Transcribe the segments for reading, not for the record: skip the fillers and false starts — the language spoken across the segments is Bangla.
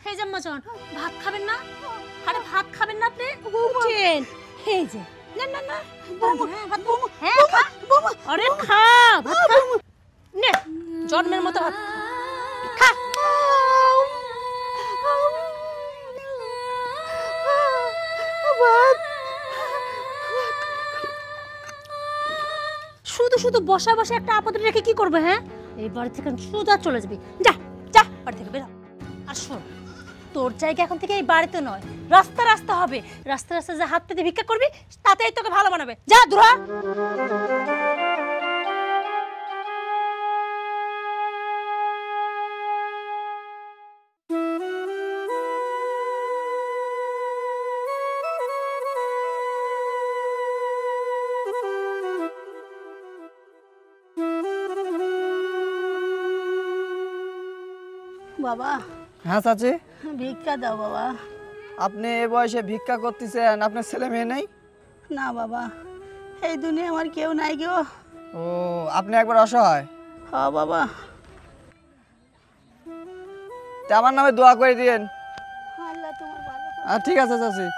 এই যে আম্মাজান ভাত খাবেন না? আরে ভাত খাবেন না আপনি? উঠেন। এই যে না না না ভাত হ্যাঁ খা। আরে খা ভাত খা নে জন্মের মতো ভাত খা। শুধু শুধু বসা বসা একটা আপদ রেখে কি করবে? হ্যাঁ এই বাড়ি থেকে সোজা চলে যাবি। যা যা বাড়ি থেকে বের হ। আর শোন তোর জায়গা এখন থেকে এই বাড়িতে নয়, রাস্তা রাস্তা হবে। রাস্তা রাস্তা যে হাত পেতে ভিক্ষা করবি তাতেই তোকে ভালো বানাবে। যা দূর হ। বাবা। হ্যাঁ চাচি, ভিক্ষা দাও বাবা। আপনি এ বয়সে ভিক্ষা করতেছেন, আপনার ছেলে মেয়ে নেই? না বাবা, এই দুনিয়া আমার কেউ নাই গো। ও আপনি একবার অসহায়? হ্যাঁ বাবা। তা আমার নামে দোয়া করে দিয়েন। আল্লাহ তোমার ভালো করুক। ঠিক আছে চাচি।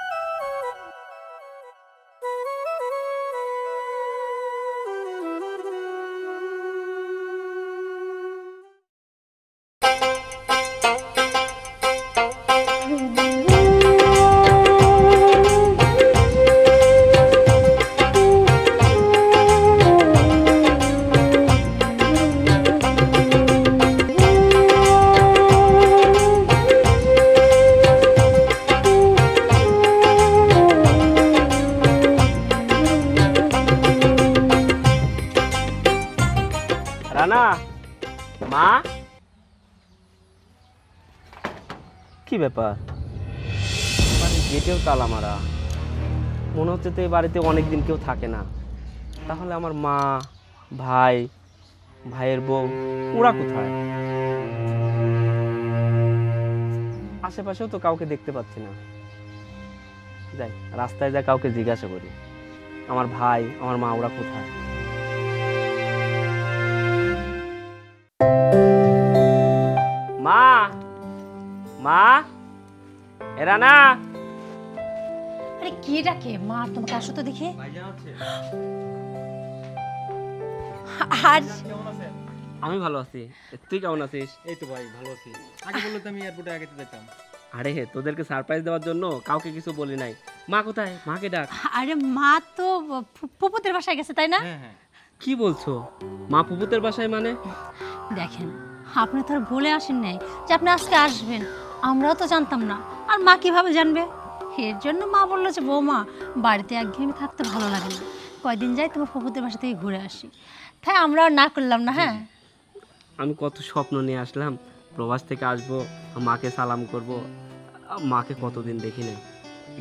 রানা মা, কি ব্যাপার? গেটেও তালা মারা, মনে হচ্ছে তো এই বাড়িতে অনেকদিন কেউ থাকে না। তাহলে আমার মা, ভাই, ভাইয়ের বউ ওরা কোথায়? আশেপাশেও তো কাউকে দেখতে পাচ্ছি না। যাই রাস্তায় যা কাউকে জিজ্ঞাসা করি, আমার ভাই আমার মা ওরা কোথায়? মা, মা, এরা না। আরে কে ডাকে? মা তোমাকে আসো তো দেখি। আর আমি ভালো আছি, তুই কেমন আছিস? এই তো ভাই ভালো আছি। আগে বললে তো আমি এয়ারপোর্টে আগে যেতাম। আরে তোদেরকে সারপ্রাইজ দেওয়ার জন্য কাউকে কিছু বলি নাই। মা কোথায়? মাকে ডাক। আরে মা তো ফুপুদের বাসায় গেছে তাই না? হ্যাঁ হ্যাঁ। কি বলছো? মা ফুপুতের বাসায় মানে? দেখেন আপনি তো আর বলে আসেন নাই যে আপনি আজকে আসবেন, আমরাও তো জানতাম না। আর মা কিভাবে জানবে? এর জন্য মা বললো যে বৌমা বাড়িতে একঘেয়েমি থাকতে ভালো লাগে না, কয়দিন যাই তোমার ফুপুদের বাসা থেকে ঘুরে আসি। তাই আমরা আর না করলাম না। হ্যাঁ আমি কত স্বপ্ন নিয়ে আসলাম, প্রবাস থেকে আসবো, মাকে সালাম করব। মাকে কতদিন দেখি নাই।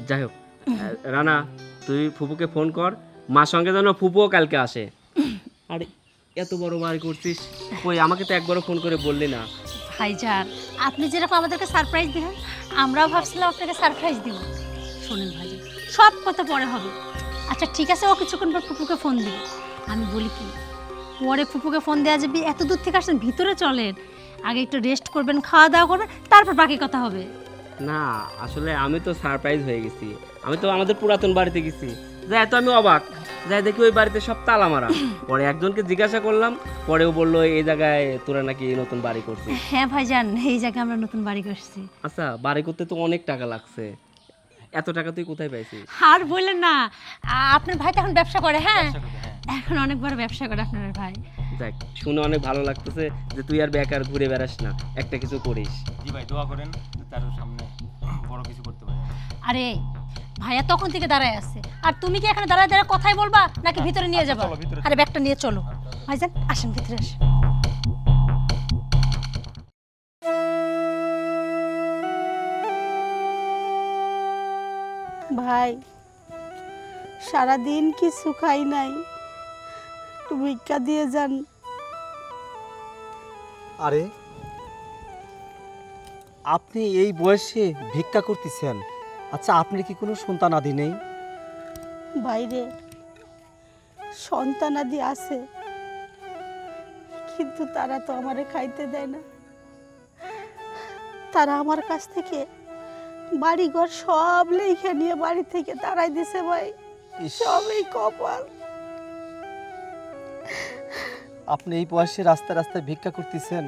যাই হোক রানা, তুই ফুপুকে ফোন কর, মার সঙ্গে যেন ফুপুও কালকে আসে। আরে এত বড় বাড়ি করছিস, কই আমাকে তো একবারও ফোন করে বললি না। ভাইজান আপনি যেরকম আমাদেরকে সারপ্রাইজ দিবেন, আমরাও ভাবছিলাম আপনাকে সারপ্রাইজ দিব। শোনেন ভাইজান, সব কথা পরে হবে। আচ্ছা ঠিক আছে, ও কিছুক্ষণ পর ফুপুকে ফোন দিবে। আমি বলি কি, পরে ফুপুকে ফোন দেওয়া যাবে। এত দূর থেকে আসছেন, ভিতরে চলেন, আগে একটু রেস্ট করবেন, খাওয়া দাওয়া করবেন, তারপর বাকি কথা হবে। না আসলে আমি তো সারপ্রাইজ হয়ে গেছি। আমি তো আমাদের পুরাতন বাড়িতে গেছি, যাই তো আমি অবাক, যাই দেখি ওই বাড়িতে সব তালা মারা। পরে একজনকে জিজ্ঞাসা করলাম, পরেও বললো এই জায়গায় তোরা নাকি নতুন বাড়ি করছিস। হ্যাঁ ভাইজান, এই জায়গায় আমরা নতুন বাড়ি করছি। আচ্ছা বাড়ি করতে তো অনেক টাকা লাগছে, এত টাকা তুই কোথায় পাইছিস? আর বললেন না, আপনার ভাই তো এখন ব্যবসা করে। হ্যাঁ এখন অনেক বড় ব্যবসা করে আপনার ভাই। দেখ শুনে অনেক ভালো লাগতেছে যে তুই আর বেকার ঘুরে বেড়াস না, একটা কিছু করিস। জি ভাই দোয়া করেন তার সামনে বড় কিছু করতে পারি। আরে ভাইয়া তখন থেকে দাঁড়ায় আছে, আর তুমি কি এখানে দাঁড়ায় দাঁড়ায় কথাই বলবা নাকি ভিতরে নিয়ে যাবা? আরে ব্যাগটা নিয়ে চলো ভাইজান, আসেন ভিতরে আসেন। ভাই সারাদিন কিছু খাই নাই, একটু ভিক্ষা দিয়ে যান। আরে আপনি এই বয়সে ভিক্ষা করতেছেন? আচ্ছা আপনার কি কোনো সন্তানাদি নেই? বাইরে সন্তানাদি আছে, কিন্তু তারা তো আমারে খাইতে দেয় না। তারা আমার কাছ থেকে বাড়িঘর সব লেখা নিয়ে বাড়ি থেকে তাড়াই দিছে ভাই। ইস, সবই কপাল। আপনি এই বয়সে রাস্তায় রাস্তায় ভিক্ষা করতেছেন।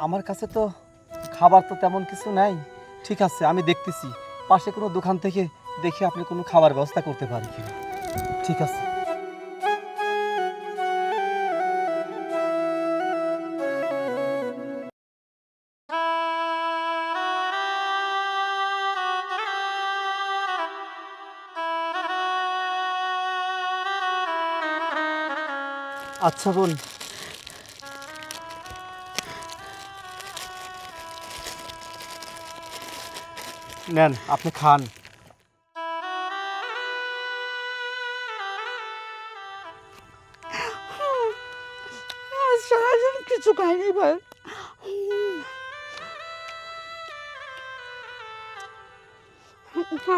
আমার কাছে তো খাবার তো তেমন কিছু নাই। ঠিক আছে, আমি দেখতেছি পাশে কোনো দোকান থেকে দেখে আপনি কোনো খাবার ব্যবস্থা করতে পারি কিনা। ঠিক আছে। আচ্ছা বোন, নেন আপনি খান। সারাদিন কিছু খাইনি ভাই।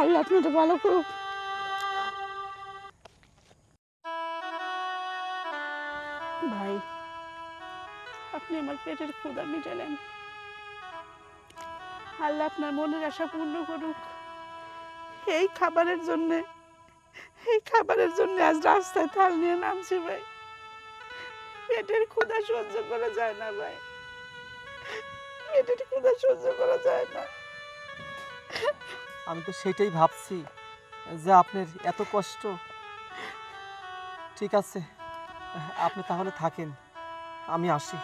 আল্লাহ আপনাদের ভালো করুক। ভাই, আপনি আমার পেটের ক্ষুধা মিটালেন। আল্লাহ আপনার মনের আশা পূর্ণ করুক। এই খাবারের জন্য আজ রাস্তায় থাল নিয়ে নামছি ভাই। পেটের ক্ষুধা সহ্য করা যায় না ভাই, পেটের ক্ষুধা সহ্য করা যায় না। আমি তো সেটাই ভাবছি যে আপনার এত কষ্ট। ঠিক আছে, আপনি তাহলে থাকেন, আমি আসি।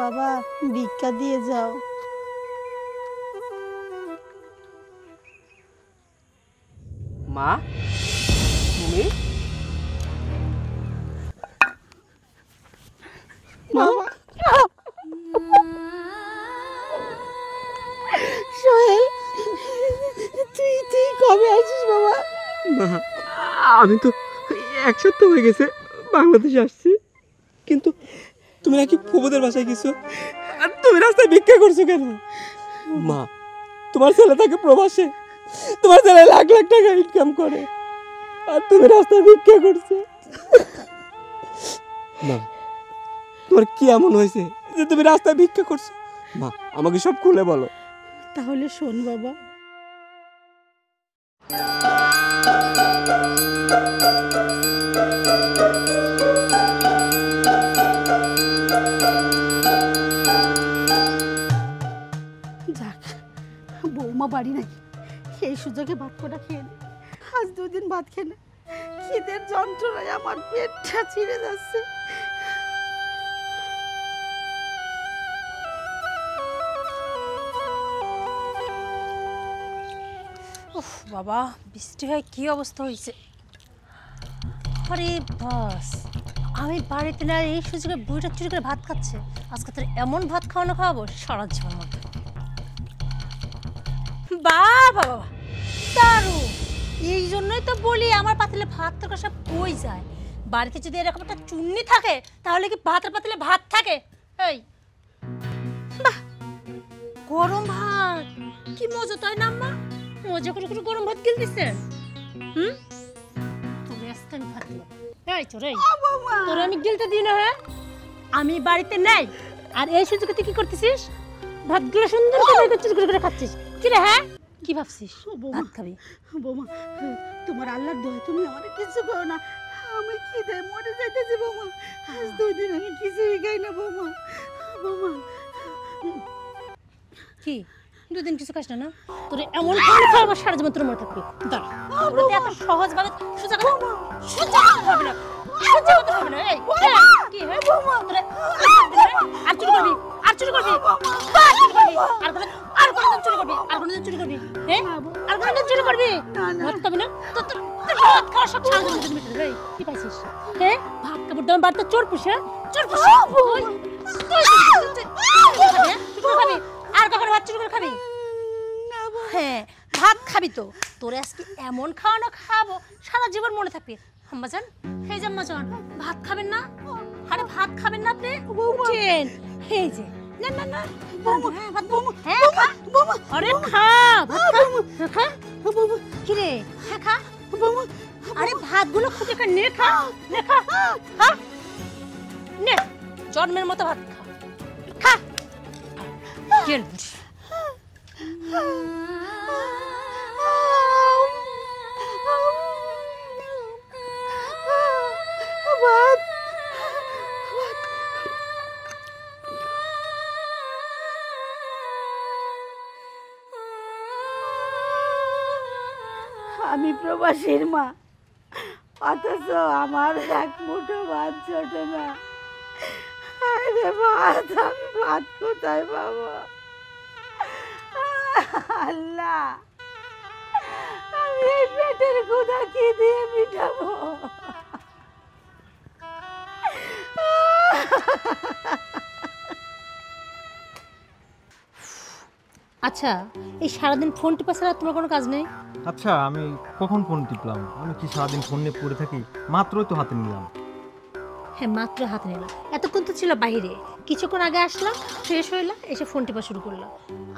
বাবা, ভিক্ষা দিয়ে যাও। মা, তুমি? বাবা, সোহেল, তুই কবে আসিস বাবা? মা, আমি তো এক সপ্তাহ হয়ে গেছে বাংলাদেশে আসছি, কিন্তু তুমি নাকি ফুবুদের বাসায় গেছো, আর তুমি রাস্তায় ভিক্ষা করছো কেন? মা, তোমার ছেলে থাকে প্রবাসে, তোমার ছেলে লাখ লাখ টাকা ইনকাম করে, আর তুমি রাস্তায় ভিক্ষা করছো। মা, তোমার কি এমন হয়েছে যে তুমি রাস্তায় ভিক্ষা করছো? মা, আমাকে সব খুলে বলো। তাহলে শোন বাবা, যাক, বৌমা বাড়ি নাই, এই সুযোগে ভাত কটা খেয়ে নে। আজ 2 দিন ভাত খেয়ে নে। খিদের যন্ত্রণায় আমার পেটটা ছিঁড়ে যাচ্ছে। উফ বাবা, বৃষ্টি হয় কি অবস্থা হয়েছে। আরে বাস, আমি বাড়িতে না এই সুযোগে বইটা চুরি করে ভাত খাচ্ছে। আজকে তোর এমন ভাত খাওয়ানো খাওয়াবো সারা জীবন মধ্যে। বাবা বাবা, দারুণ! এই জন্যই তো বলি আমার পাতিলে ভাত তরকা সব কই যায়। বাড়িতে যদি এরকম একটা চুন্নি থাকে তাহলে কি ভাতের পাতিলে ভাত থাকে? এই বাহ, গরম ভাত কি মজা, তাই না আম্মা? মজা করে করে গরম ভাত গিলতেছে। তোরে আজকে আমি ভাত দিব। এই চোরে, তোরে আমি গিলতে দিই না। হ্যাঁ, আমি বাড়িতে নাই, আর এই সুযোগে তুই কি করতেছিস? ভাতগুলো সুন্দর করে চুরি করে করে খাচ্ছিস। কি রে, হ্যাঁ কি ভাবছিস ভাত খাবি? বৌমা, তোমার আল্লাহর দোহাই, তুমি আমার কিছু করো না। আমি খিদে মরে যাইতেছি বৌমা। আজ 2 দিন আমি কিছুই খাই না বৌমা। বৌমা, কি 2 দিন কিছু খাস না? না তোরে এমন খাবার খাওয়াবো সারা জীবন তোর মনে থাকবে। দাঁড়া, তোরে এত সহজ ভাবে সোজা কথা হবে না, সোজা কথা হবে না। এই কি হ্যাঁ তোরে আর চুরি করবি, আর চুরি করবি, আর কোনদিন চুরি করবি, আর কোনদিন চুরি করবি, হ্যাঁ আর কোনদিন চুরি করবি? ভাত খাবি না? তোর ভাত খাওয়ার সব সারা জীবন তুমি মিটে দেবে। কি পাইছিস? হ্যাঁ, ভাত খাবার দাম বাড়তে চোর পুষে, চোর পুষে খাবি, আর কখনো ভাত চুরি করে খাবি? হ্যাঁ, ভাত খাবি তো। তোরে আজকে এমন খাওয়ানো খাবো সারা জীবন মনে থাকবে। আম্মাজান, এই যে আম্মাজান, ভাত খাবেন না? আরে ভাত খাবেন না আপনি? উঠেন, এই যে না না না বৌমা হ্যাঁ, ভাত বৌমা হ্যাঁ, খা। বৌমা আরে খা ভাত খা। খা বৌমা কি রে হ্যাঁ খা বৌমা আরে ভাতগুলো খুঁজে খা নে খা খা নে জন্মের মতো ভাত খা খা কেন ভাত আমি প্রবাসীর মা, অথচ আমার এক মুঠো ভাত ছোট না। আরে ভাত, আমি ভাত কোথায় পাবো? আল্লাহ, আমি এই পেটের ক্ষুধা কি দিয়ে মিটাবো? আচ্ছা এই সারাদিন ফোন টিপা ছাড়া তোমার কোনো কাজ নেই? আচ্ছা আমি কখন ফোন টিপলাম? আমি কি সারাদিন ফোন নিয়ে পড়ে থাকি? মাত্রই তো হাতে নিলাম। হ্যাঁ মাত্র হাতে নিলাম, এতক্ষণ তো ছিল বাইরে, কিছুক্ষণ আগে আসলাম, ফ্রেশ হইলাম, এসে ফোন টিপা শুরু করলাম।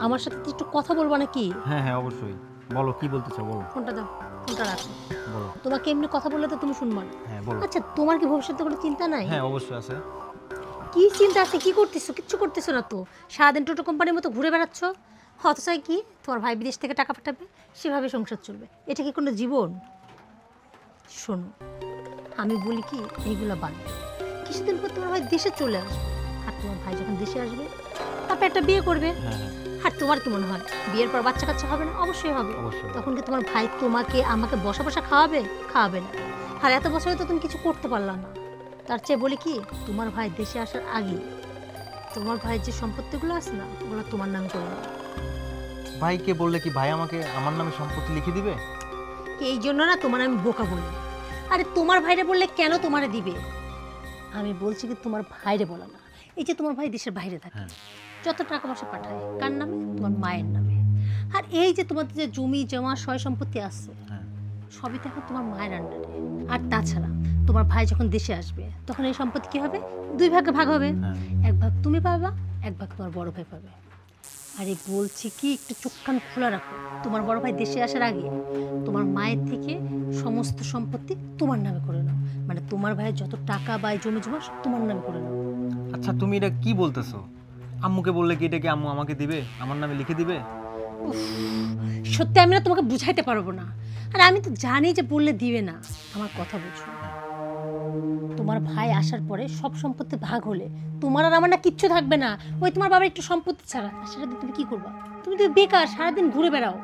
আমার সাথে তো একটু কথা বলবো নাকি? হ্যাঁ হ্যাঁ অবশ্যই, বলো কি বলতে চাও বলো। ফোনটা দাও, ফোনটা রাখো। বলো। তোমাকে এমনি কথা বললে তো তুমি শুনবো না। হ্যাঁ বলো। আচ্ছা তোমার কি ভবিষ্যতে কোনো চিন্তা নাই? হ্যাঁ অবশ্যই আছে। কি চিন্তা আছে? কি করতেছো? কিচ্ছু করতেছো না তো, সারাদিন টোটো কোম্পানির মতো ঘুরে বেড়াচ্ছ। হতচাই কি তোমার ভাই বিদেশ থেকে টাকা পাঠাবে, সেভাবে সংসার চলবে, এটা কি কোনো জীবন? শোনো আমি বলি কি, এইগুলো বাদ দাও। কিছুদিন পর তোমার ভাই দেশে চলে আসবে, আর তোমার ভাই যখন দেশে আসবে তারপর একটা বিয়ে করবে। হ্যাঁ হ্যাঁ আর তোমার কি মনে হয় বিয়ের পর বাচ্চা কাচ্চা হবে না? অবশ্যই হবে। অবশ্যই। তখন কি তোমার ভাই তোমাকে আমাকে বসা বসা খাওয়াবে? খাওয়াবে না। আর এত বছরে তো তুমি কিছু করতে পারলা না। তার চেয়ে বলি কি, তোমার ভাই দেশে আসার আগে তোমার ভাইয়ের যে সম্পত্তিগুলো আছে না, ওগুলো তোমার নামে করে নাও। ভাইকে বললে কি ভাই আমাকে আমার নামে সম্পত্তি লিখে দিবে? এই জন্য না তোমার আমি বোকা বলি। আরে তোমার ভাইরে বললে কেন তোমারে দিবে? আমি বলছি কি তোমার ভাইরে বলা না। এই যে তোমার ভাই দেশের বাইরে থাকে, যত টাকা পয়সা পাঠায় কার নামে? তোমার মায়ের নামে। আর এই যে তোমাদের যে জমি জমা সয় সম্পত্তি আছে, হ্যাঁ। সবই তো এখন তোমার মায়ের আন্ডারে। আর তাছাড়া তোমার ভাই যখন দেশে আসবে তখন এই সম্পত্তি কি হবে? দুই ভাগে ভাগ হবে। হ্যাঁ। এক ভাগ তুমি পাবা, এক ভাগ তোমার বড় ভাই পাবে। আরে বলছি কি, একটু চোখ কান খোলা রাখো। তোমার বড় ভাই দেশে আসার আগে তোমার মায়ের থেকে সমস্ত সম্পত্তি তোমার নামে করে নাও। মানে তোমার ভাইয়ের যত টাকা বা জমি জমা সব তোমার নামে করে নাও। আচ্ছা তুমি এটা কি বলতেছো? আম্মুকে বললে কি এটা কি আম্মু আমাকে দিবে, আমার নামে লিখে দিবে? উফ, সত্যি আমি না তোমাকে বুঝাইতে পারবো না। আর আমি তো জানি যে বললে দিবে না। আমার কথা বুঝো, তোমার ভাই আসার পরে সব সম্পত্তি ভাগ হলে তোমার আর আমার না কিচ্ছু থাকবে না। ওই তোমার বাবার একটু সম্পত্তি ছাড়া, আর সেটা দিয়ে তুমি কি করবা? তুমি তো বেকার, সারাদিন ঘুরে বেড়াও।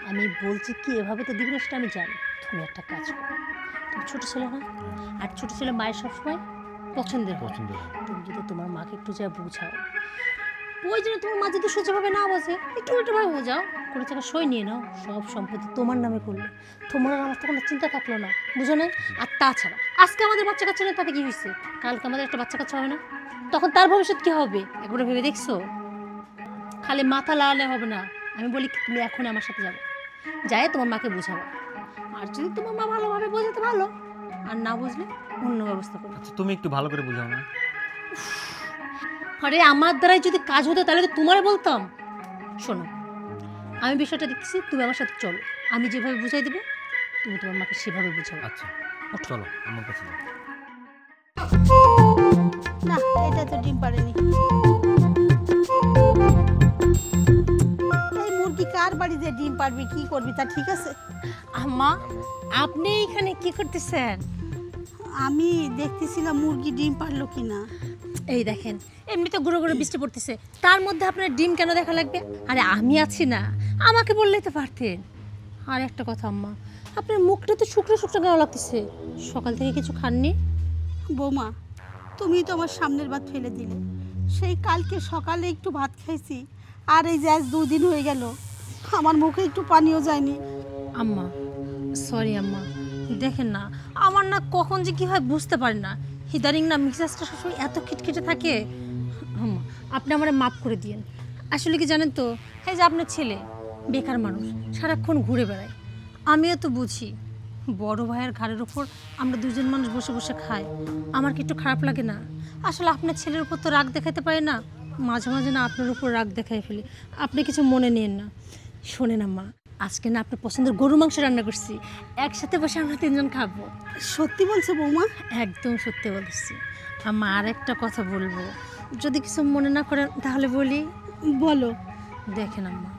আমি বলছি কি এভাবে তো দিবে না, সেটা আমি জানি। তুমি একটা কাজ করো, তুমি ছোট ছেলে না, আর ছোট ছেলে মায়ের সবসময় পছন্দের হয়। তুমি যদি তোমার মাকে একটু যা বুঝাও, ওই জন্য তোমার মা যদি সোজাভাবে না বোঝে, একটু উল্টোভাবে বোঝাও, কোনো জায়গায় সই নিয়ে নাও, সব সম্পত্তি তোমার নামে করলে তোমার আর আমার তো কোনো চিন্তা থাকলো না, বুঝো নাই? আর তাছাড়া আজকে আমাদের বাচ্চা কাচ্চা নেই, তাতে কি হয়েছে? কালকে আমাদের একটা বাচ্চা কাচ্চা হবে না, তখন তার ভবিষ্যৎ কি হবে? একবার ভেবে দেখছো? খালি মাথা লাগালে হবে না। আমি বলি কি, তুমি এখন আমার সাথে যাবে, যাই তোমার মাকে বোঝাবা। আর যদি তোমার মা ভালোভাবে বোঝাতে ভালো, আর না বুঝলে অন্য ব্যবস্থা করো। আচ্ছা তুমি একটু ভালো করে বুঝাও না। আরে আমার দ্বারাই যদি কাজ হতো তাহলে তো তোমারে বলতাম। শোনো আমি বিষয়টা দেখছি, তুমি আমার সাথে চলো, আমি যেভাবে বুঝাই দেবো তুমি তোমার মাকে সেভাবে বুঝাবো। আচ্ছা চলো আমার কাছে যাও। না, এটা তো ডিম পারেনি। এই মুরগি কার বাড়িতে ডিম পারবি, কি করবি তা ঠিক আছে? আম্মা আপনি এখানে কি করতেছেন? আমি দেখতেছিলাম মুরগি ডিম পারলো কিনা। এই দেখেন এমনি তো গুঁড়ো গুঁড়ো বৃষ্টি পড়তেছে, তার মধ্যে আপনার ডিম কেন দেখা লাগবে? আরে আমি আছি না, আমাকে বললেই তো পারতেন। আর একটা কথা আম্মা, আপনার মুখটা তো শুকনো শুকনো কেন লাগতেছে? সকাল থেকে কিছু খাননি? বৌমা, তুমি তো আমার সামনের ভাত ফেলে দিলে। সেই কালকে সকালে একটু ভাত খাইছি, আর এই যে আজ 2 দিন হয়ে গেল আমার মুখে একটু পানিও যায়নি। আম্মা সরি আম্মা, দেখেন না আমার না কখন যে কি হয় বুঝতে পারি না। হিদারিং না মিক্সাসটা সবসময় এত খিটখিটে থাকে। আম্মা আপনি আমারে মাফ করে দিয়েন। আসলে কি জানেন তো, এই যে আপনার ছেলে বেকার মানুষ, সারাক্ষণ ঘুরে বেড়ায়। আমিও তো বুঝি, বড় ভাইয়ের ঘাড়ের উপর আমরা দুজন মানুষ বসে বসে খাই, আমার কি একটু খারাপ লাগে না? আসলে আপনার ছেলের উপর তো রাগ দেখাতে পারি না, মাঝে মাঝে না আপনার উপর রাগ দেখাই ফেলি, আপনি কিছু মনে নিন না। শোনেন আম্মা, আজকে না আপনার পছন্দের গরু মাংস রান্না করছি, একসাথে বসে আমরা 3 জন খাবো। সত্যি বলছো বৌমা? একদম সত্যি বলছি আম্মা। আর একটা কথা বলবো, যদি কিছু মনে না করেন তাহলে বলি। বলো। দেখেন আম্মা,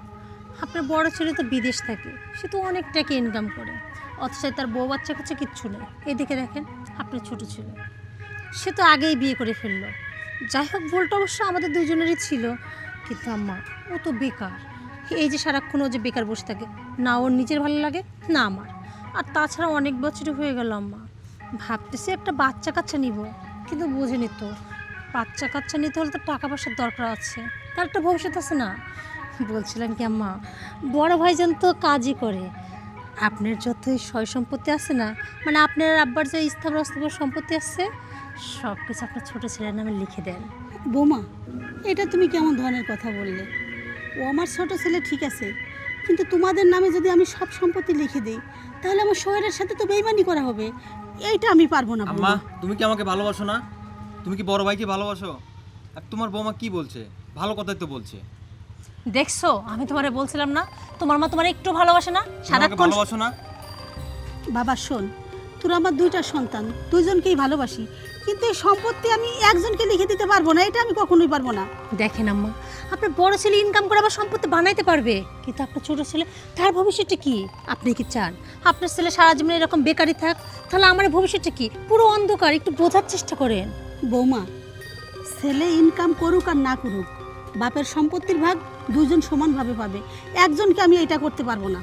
আপনার বড় ছেলে তো বিদেশ থাকে, সে তো অনেক টাকা ইনকাম করে, অথচ তার বউ বাচ্চা কাছে কিচ্ছু নেই। এদিকে দেখেন আপনার ছোট ছেলে, সে তো আগেই বিয়ে করে ফেললো। যাই হোক, ভুলটা অবশ্য আমাদের দুজনেরই ছিল, কিন্তু আম্মা ও তো বেকার। এই যে সারাক্ষণ ও যে বেকার বসে থাকে, না ওর নিজের ভালো লাগে না আমার। আর তাছাড়া অনেক বছর হয়ে গেল আম্মা, ভাবতেছি একটা বাচ্চা কাচ্চা নিব, কিন্তু বুঝিনি তো বাচ্চা কাচ্চা নিতে হলে তো টাকা পয়সার দরকার আছে, তার একটা ভবিষ্যৎ আছে না। বলছিলাম কি আম্মা, বড় ভাইজান তো কাজই করে, আপনার যতই সয় সম্পত্তি আছে না, মানে আপনার আব্বার যে স্থাবর অস্থাবর সম্পত্তি আছে, সব কিছু আপনার ছোটো ছেলের নামে লিখে দেন। বৌমা, এটা তুমি কেমন ধরনের কথা বললে? ও আমার ছোট ছেলে ঠিক আছে, কিন্তু তোমাদের নামে যদি আমি সব সম্পত্তি লিখে দিই, তাহলে আমার শহরের সাথে তো বেইমানি করা হবে। এইটা আমি পারবো না আম্মা, বৌমা। তুমি কি আমাকে ভালোবাসো না? তুমি কি বড় ভাইকে ভালোবাসো? আর তোমার বৌমা কি বলছে? ভালো কথাই তো বলছে। দেখছো, আমি তোমারে বলছিলাম না তোমার মা তোমার একটু ভালোবাসে না, আমাকে সারাক্ষণ। ভালোবাসো না? বাবা শোন, তোরা আমার 2টা সন্তান, 2জনকেই ভালোবাসি, কিন্তু এই সম্পত্তি আমি একজনকে লিখে দিতে পারবো না, এটা আমি কখনোই পারবো না। দেখেন আম্মা, আপনার বড় ছেলে ইনকাম করে আবার সম্পত্তি বানাইতে পারবে, কিন্তু আপনার ছোট ছেলে, তার ভবিষ্যৎটা কি? আপনি কি চান আপনার ছেলে সারা জীবন এরকম বেকারই থাক? তাহলে আমার ভবিষ্যৎটা কি? পুরো অন্ধকার। একটু বোঝার চেষ্টা করেন। বৌমা, ছেলে ইনকাম করুক আর না করুক, বাপের সম্পত্তির ভাগ 2জন সমানভাবে পাবে, একজনকে আমি এটা করতে পারবো না।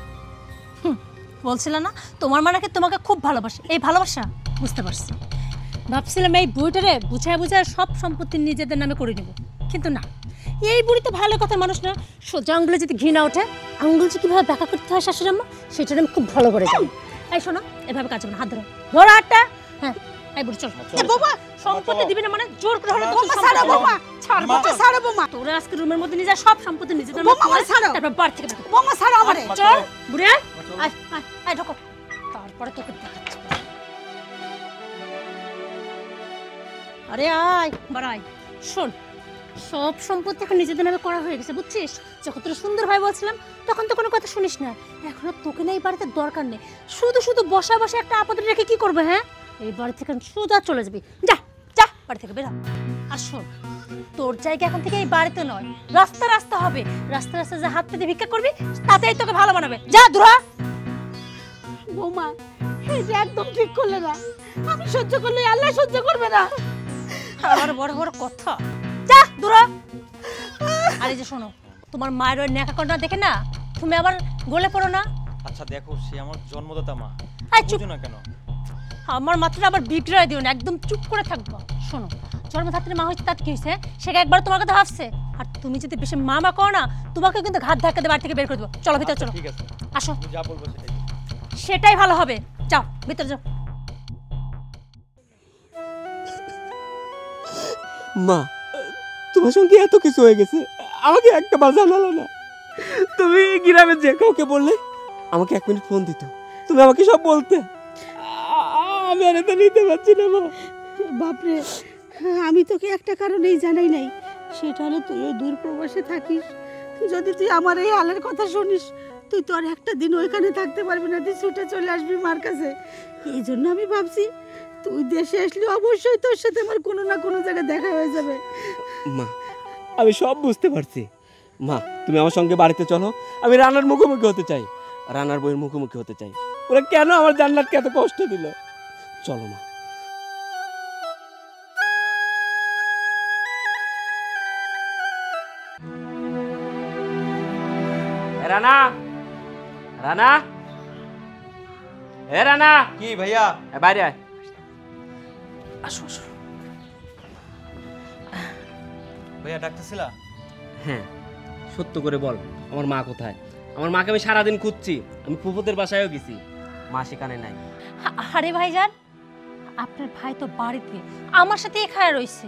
বলছিল না তোমার মা নাকি তোমাকে খুব ভালোবাসে, এই ভালোবাসা বুঝতে পারছি। ভাবছিলাম এই বুড়িটারে বুঝায় বুঝায় সব সম্পত্তি নিজেদের নামে করে নেব, কিন্তু না, এই বুড়ি তো ভালো কথা মানুষ না। সোজা আঙ্গুলে যদি ঘৃণা ওঠে, আঙ্গুল যে কীভাবে ব্যাখ্যা করতে হয় শাশুড়ি আম্মা, সেটা আমি খুব ভালো করে জানি। এই শোনো, এভাবে কাজ হবে না, হাত ধরো, ধরো হাতটা। হ্যাঁ, এই বুড়ি চল। বৌমা, সম্পত্তি দিবি না মানে জোর করে হলে বৌমা ছাড়ো, বৌমা ছাড়ো, বৌমা ছাড়ো, বৌমা, তোরা আজকে রুমের মধ্যে নিয়ে যা, সব সম্পত্তি নিজেদের নামে বৌমা, করে, ছাড়ো। তারপর বাড়ি থেকে বের কর। বৌমা ছাড়ো আমারে। চল বুড়ি, আয় আয় আয়, ঢোকো, তারপরে তোকে দেখাচ্ছি। আরে আয়, বাড়াই। শোন, সব সম্পত্তি এখন নিজেদের নামে করা হয়ে গেছে, বুঝছিস? যখন তোর সুন্দর ভাই বলছিলাম, তখন তো কোনো কথা শুনিস না। এখন আর তোকে না এই বাড়িতে দরকার নেই, শুধু শুধু বসা বসা একটা আপদে রেখে কি করবে? হ্যাঁ, এই বাড়ি থেকে সোজা চলে যাবি, যা যা বাড়ি থেকে বেরো। আর শোন, তোর জায়গা এখন থেকে এই বাড়িতে নয়, রাস্তা রাস্তা হবে, রাস্তা রাস্তা যে হাত পেতে ভিক্ষা করবি, তাতেই তোকে ভালো বানাবে। যা দূরা। বৌমা, এটা একদম ঠিক করলে না, আমি সহ্য করলে আল্লাহ সহ্য করবে না। আবার বড় বড় কথা, যা দূরা। আর এই যে শোনো, তোমার মায়ের ওই নেকাকন্যা দেখে না তুমি আবার গলে পড়ো না। আচ্ছা দেখো, সে আমার জন্মদাতা মা, আয় চুপ, বুঝো না কেন? আমার মাথাটা আবার বিগড়ায় দিও না, একদম চুপ করে থাকবো। শোনো, জন্মধাত্রী মা হয়েছে তার কি হয়েছে? সেটা একবার তোমার কথা ভাবছে? আর তুমি যদি বেশি মা করো না, তোমাকে কিন্তু ঘাট ধাক্কা দিয়ে বাড়ি থেকে বের করে দেবো। চলো ভিতরে চলো, ঠিক আছে, আসো, তুমি যা বলবো সেটাই। সেটাই ভালো হবে। যাও ভিতরে যাও। মা, তোমার সঙ্গে এত কিছু হয়ে গেছে, আমাকে একটা বার জানালো না। তুমি গ্রামে যে কাউকে বললে আমাকে 1 মিনিট ফোন দিত, তুমি আমাকে সব বলতে। আমি আর এটা নিতে পারছি না মা। বাপরে, আমি তোকে একটা কারণেই জানাই নাই, সেটা হলো তুই ওই দূর প্রবাসে থাকিস। যদি তুই আমার এই হালের কথা শুনিস, তুই তো আর একটা দিন ওইখানে থাকতে পারবি না, তুই ছুটে চলে আসবি মার কাছে। এই জন্য আমি ভাবছি তুই দেশে আসলে অবশ্যই তোর সাথে আমার কোনো না কোনো জায়গায় দেখা হয়ে যাবে। মা, আমি সব বুঝতে পারছি। মা, তুমি আমার সঙ্গে বাড়িতে চলো, আমি রানার মুখোমুখি হতে চাই, রানার বইয়ের মুখোমুখি হতে চাই। ওরা কেন আমার জান্নাতকে এত কষ্ট দিল? চলো মা। রানা, রানা, এ রানা, কি ভাইয়া? বাইরে আয়। আসো আসো। ভাইয়া ডাকতেছিলা? হ্যাঁ, সত্য করে বল, আমার মা কোথায়? আমার মাকে আমি সারাদিন খুঁজছি, আমি ফুফুদের বাসায়ও গেছি, মা সেখানে নাই। আরে ভাইজান, আপনার ভাই তো বাড়িতে আমার সাথে এখানে রয়েছে,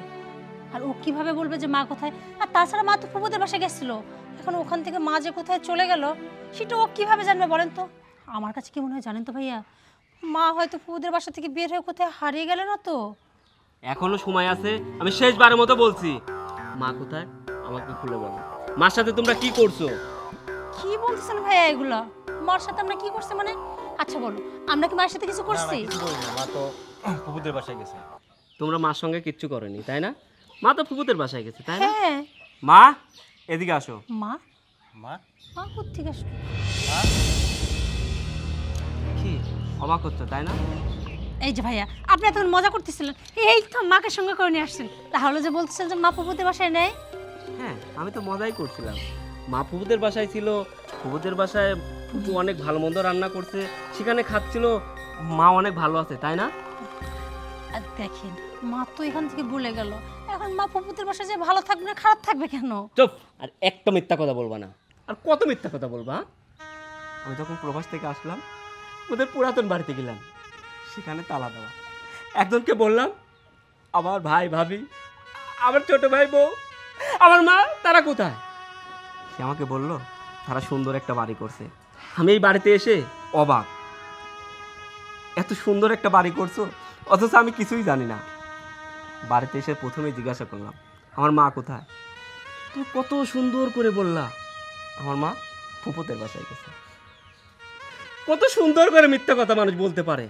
আর ও কিভাবে বলবে যে মা কোথায়? আর তাছাড়া মা তো ফুফুদের বাসায় গেছিল, এখন ওখান থেকে মা যে কোথায় চলে গেল সেটা ও কিভাবে জানবে বলেন তো? আমার কাছে কি মনে হয় জানেন তো ভাইয়া, মা হয়তো ফুফুদের বাসা থেকে বের হয়ে কোথায় হারিয়ে গেল না তো। এখনো সময় আছে, আমি শেষবারের মতো বলছি, মা কোথায় আমাকে খুলে বলো, মার সাথে তোমরা কি করছো? কি বলতেছেন ভাইয়া এগুলা? মার সাথে আমরা কি করছি মানে? আচ্ছা বলো, আমরা কি মায়ের সাথে কিছু করছি? মা তো ফুপুদের বাসায় গেছে। তোমরা মার সঙ্গে কিচ্ছু করনি তাই না? মা তো ফুপুদের বাসায় গেছে তাই না? হ্যাঁ। মা এদিকে আসো। মা? মা মা কোত্থেকে আসলো? কি অবাক হচ্ছে তাই না? এই যে ভাইয়া, আপনি এতক্ষণ মজা করতেছিলেন, এই তো মাকে সঙ্গে করে নিয়ে আসছেন, তাহলে যে বলতেছেন যে মা ফুপুদের বাসায় নেই? হ্যাঁ, আমি তো মজাই করছিলাম। মা ফুপুদের বাসায় ছিল, ফুপুদের বাসায় ফুপু অনেক ভালো মন্দ রান্না করছে, সেখানে খাচ্ছিল, মা অনেক ভালো আছে তাই না? আর দেখেন, মা তো এখান থেকে বলে গেল, এখন মা ফুপুদের বাসায় যে ভালো থাকবে না খারাপ থাকবে কেন? চুপ! আর একটা মিথ্যা কথা বলবা না। আর কত মিথ্যা কথা বলবা? আমি যখন প্রবাস থেকে আসলাম, ওদের পুরাতন বাড়িতে গেলাম, সেখানে তালা দেওয়া। একজনকে বললাম আমার ভাই ভাবি, আমার ছোট ভাই বউ, আমার মা, তারা কোথায়? সে আমাকে বলল তারা সুন্দর একটা বাড়ি করছে। আমি এই বাড়িতে এসে অবাক, এত সুন্দর একটা বাড়ি করছো, অথচ আমি কিছুই জানি না। বাড়িতে এসে প্রথমে জিজ্ঞাসা করলাম আমার মা কোথায়? তুমি কত সুন্দর করে বললা আমার মা ফুপুদের বাসায় গেছে। কত সুন্দর করে মিথ্যা কথা মানুষ বলতে পারে,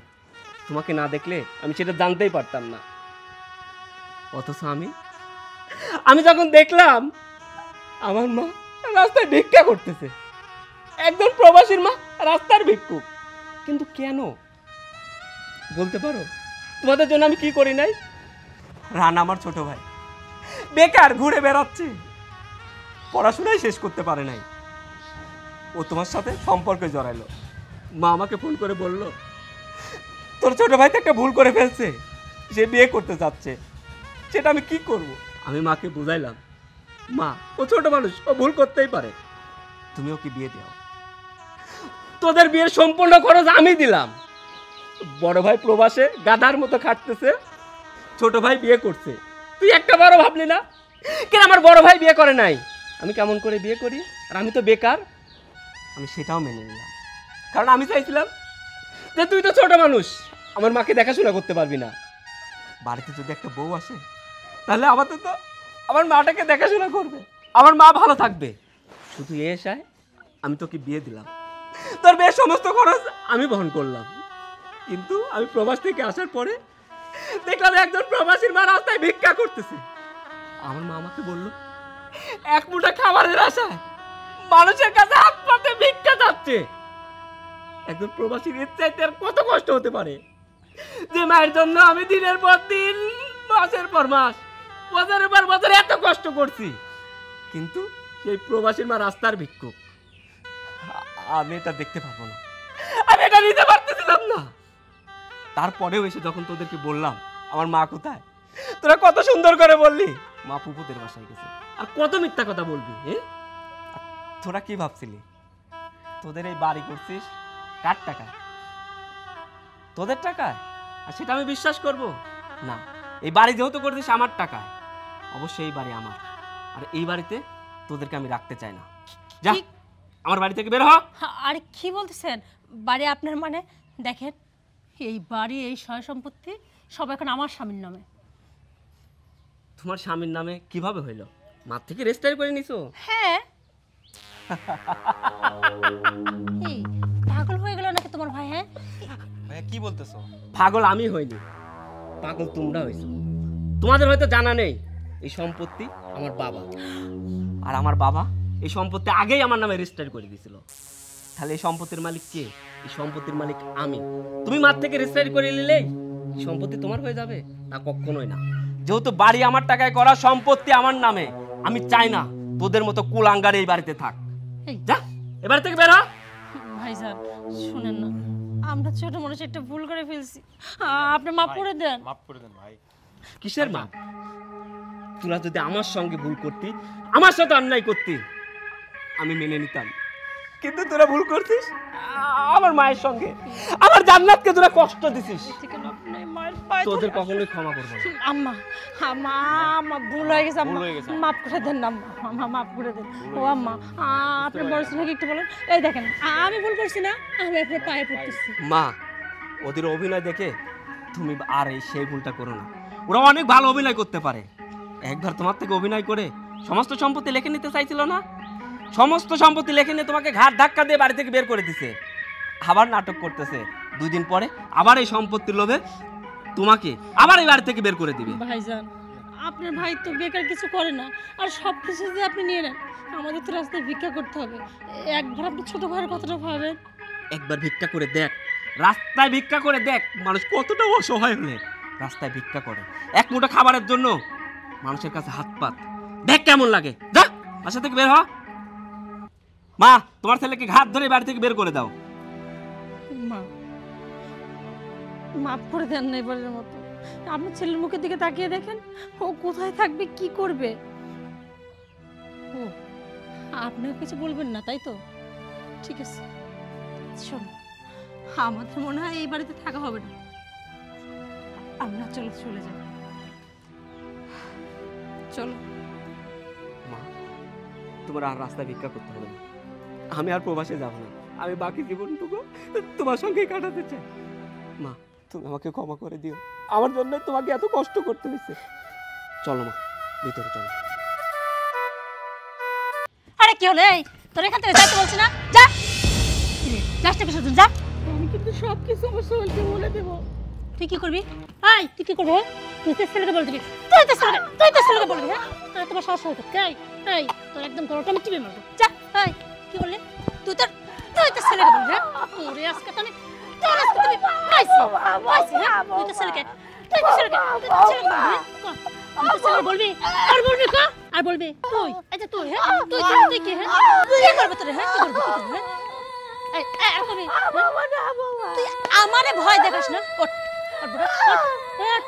তোমাকে না দেখলে আমি সেটা জানতেই পারতাম না। অথচ আমি যখন দেখলাম আমার মা রাস্তায় ভিক্ষা করতেছে, একজন প্রবাসীর মা রাস্তার ভিক্ষুক। কিন্তু কেন বলতে পারো? তোমাদের জন্য আমি কি করি নাই? রানা আমার ছোট ভাই, বেকার ঘুরে বেড়াচ্ছে, পড়াশোনাই শেষ করতে পারে নাই, ও তোমার সাথে সম্পর্কে জড়াইলো। মা আমাকে ফোন করে বলল তোর ছোট ভাই তো একটা ভুল করে ফেলছে, সে বিয়ে করতে চাচ্ছে, সেটা আমি কি করব? আমি মাকে বুঝাইলাম, মা ও ছোট মানুষ, ও ভুল করতেই পারে, তুমি ওকে বিয়ে দাও। তোদের বিয়ের সম্পূর্ণ খরচ আমি দিলাম। বড় ভাই প্রবাসে গাধার মতো খাটতেছে, ছোট ভাই বিয়ে করছে, তুই একটা বারও ভাবলি না কেন আমার বড় ভাই বিয়ে করে নাই? আমি কেমন করে বিয়ে করি, আর আমি তো বেকার। আমি সেটাও মেনে নিলাম, কারণ আমি চাইছিলাম যে তুই তো ছোট মানুষ, আমার মাকে দেখাশোনা করতে পারবি না। বাড়িতে যদি একটা বউ আসে, তাহলে আপাতত আমার মাটাকে দেখাশোনা করবে, আমার মা ভালো থাকবে। শুধু এসায় আমি তোকে বিয়ে দিলাম, তোর বিয়ের সমস্ত খরচ আমি বহন করলাম। কিন্তু আমি প্রবাস থেকে আসার পরে দেখলাম একজন প্রবাসীর মা রাস্তায় ভিক্ষা করতেছে। আমার মা আমাকে বললো এক মুঠা খাবারের আশায় মানুষের কাছে হাত পাতে ভিক্ষা যাচ্ছে। একজন প্রবাসীর ইচ্ছাইতে আর কত কষ্ট হতে পারে, যে মায়ের জন্য আমি দিনের পর দিন, মাসের পর মাস, বছরের পর বছর এত কষ্ট করছি, কিন্তু সেই প্রবাসীর মা রাস্তার ভিক্ষুক। আমি এটা দেখতে পারবো না, আমি এটা নিতে পারতেছিলাম না। তারপরেও এসে যখন তোদেরকে বললাম আমার মা কোথায়, তোরা কত সুন্দর করে বললি মা ফুপুদের বাসায় গেছে। আর কত মিথ্যা কথা বলবি? তোরা কি ভাবছিলি তোদের এই বাড়ি করছিস কার টাকায়? তোদের টাকায়? আর সেটা আমি বিশ্বাস করব না। এই বাড়ি যেহেতু করছিস আমার টাকায়, অবশ্যই এই বাড়ি আমার, আর এই বাড়িতে তোদেরকে আমি রাখতে চাই না। যা আমার বাড়ি থেকে বের হ। আরে কি বলতেছেন? বাড়ি আপনার মানে? দেখেন, এই বাড়ি, এই সয় সম্পত্তি সব এখন আমার স্বামীর নামে। তোমার স্বামীর নামে কিভাবে হইল? মার থেকে রেজিস্টার করে নিছো? হ্যাঁ। এই পাগল হয়ে গেল নাকি তোমার ভাই? হ্যাঁ, ভাইয়া কি বলতেছো? পাগল আমি হইনি, পাগল তোমরা হইছো। তোমাদের হয়তো জানা নেই এই সম্পত্তি আমার বাবা, আর আমার বাবা এই সম্পত্তি আগেই আমার নামে রেজিস্টার করে দিয়েছিল। তাহলে এই সম্পত্তির মালিক কে? এই সম্পত্তির মালিক আমি। তুমি মার থেকে রেজিস্টার করে নিলেই এই সম্পত্তি তোমার হয়ে যাবে? না, কখনোই না। যেহেতু বাড়ি আমার টাকায় করা, সম্পত্তি আমার নামে, আমি চাই না তোদের মতো কুলাঙ্গার এই বাড়িতে থাক। যা এবার থেকে বের হ। ভাইজান শুনেন না, আমরা ছোট মানুষ একটা ভুল করে ফেলছি, আপনি মাফ করে দেন। মাফ করে দেন ভাই। কিসের মা? তোরা যদি আমার সঙ্গে ভুল করতি, আমার সাথে অন্যায় করতি, আমি মেনে নিতাম। কিন্তু তোরা ভুল করছিস আমার মায়ের সঙ্গে, আমার জান্নাতকে তোরা কষ্ট দিছিস। তোদের কখনোই ক্ষমা করবো না। আম্মা, আম্মা, আম্মা ভুল হয়ে গেছে, আম্মা মাফ করে দেন না, আম্মা মাফ করে দেন। ও আম্মা, আপনি বড় ছেলেকে একটু বলেন। এই দেখেন, আমি ভুল করছি না, আমি আপনার পায়ে পড়তেছি। মা, ওদের অভিনয় দেখে তুমি আর এই সেই ভুলটা করো না। ওরা অনেক ভালো অভিনয় করতে পারে, একবার তোমার থেকে অভিনয় করে সমস্ত সম্পত্তি লিখে নিতে চাইছিল না? সমস্ত সম্পত্তি লিখে নিয়ে তোমাকে ঘাট ধাক্কা দিয়ে বাড়ি থেকে বের করে দিছে। আবার নাটক করতেছে, 2 দিন পরে আবার এই সম্পত্তির লোভে তোমাকে আবার এই বাড়ি থেকে বের করে দিবে। ভাইজান, আপনার ভাই তো বেকার কিছু করে না, আর সব কিছু যে আপনি নিয়ে নেন, আমাদের তো রাস্তায় ভিক্ষা করতে হবে। একবার আপনি ছোট ভাইয়ের কথাটা ভাবেন। একবার ভিক্ষা করে দেখ, রাস্তায় ভিক্ষা করে দেখ, মানুষ কতটা অসহায় হলে রাস্তায় ভিক্ষা করে এক মুঠো খাবারের জন্য, মানুষের কাছে হাত পাত, দেখ কেমন লাগে। যা বাসা থেকে বের হ। মা, তোমার ছেলেকে ঘাট ধরে বাড়ি থেকে বের করে দাও। মা, মাফ করে দেন না এবারের মতো। আপনি ছেলের মুখের দিকে তাকিয়ে দেখেন, ও কোথায় থাকবে, কি করবে। ও, আপনিও কিছু বলবেন না, তাই তো? ঠিক আছে, শোন, আমাদের মনে হয় এই বাড়িতে থাকা হবে না, আমরা চলে যাব। চলো। মা, তোমার আর রাস্তায় ভিক্ষা করতে হবে না, আমি আর প্রবাসে যাব না, আমি বাকি জীবনটুকু তোমার সঙ্গে কাটাতে চাই। মা, তুমি আমাকে ক্ষমা করে দিও, আমার জন্য তোমাকে এত কষ্ট করতে হয়েছে। চলো মা, ভিতরে চলো। আরে কি হলো? এই তোর এখান থেকে যাইতে বলছি না, যা। যাস না কিছু, যা। আমি কিন্তু সব কিছু আমার সোহেলকে বলে দেবো। তুই কি করবি? এই তুই কি করবি? তুই তো ছেলেকে বলে দিবি, তুই তো ছেলেকে বলবি। হ্যাঁ, তোর তোমার সাহস হয়ে থাকে। এই তোর একদম গরমটা আমি টিপে মারবো। যা। এই কি বললি? তুই তো ছেলেকে বলবি। হ্যাঁ, তোরে আজকে তো আমি তুমি পাইছি, হ্যাঁ? তুই তো ছেলেকে বলবি। হ্যাঁ? কর। তুই তো ছেলেকে বলবি, আর বলবি ক? আর বলবি তুই, এই যে তুই, হ্যাঁ, তুই কি, হ্যাঁ, কি করবে তোরে? হ্যাঁ, কি করবি? হ্যাঁ, এই আর করবি? তুই আমারে ভয় দেখাস না। ওঠ, ওঠ, ওঠ, ওঠ।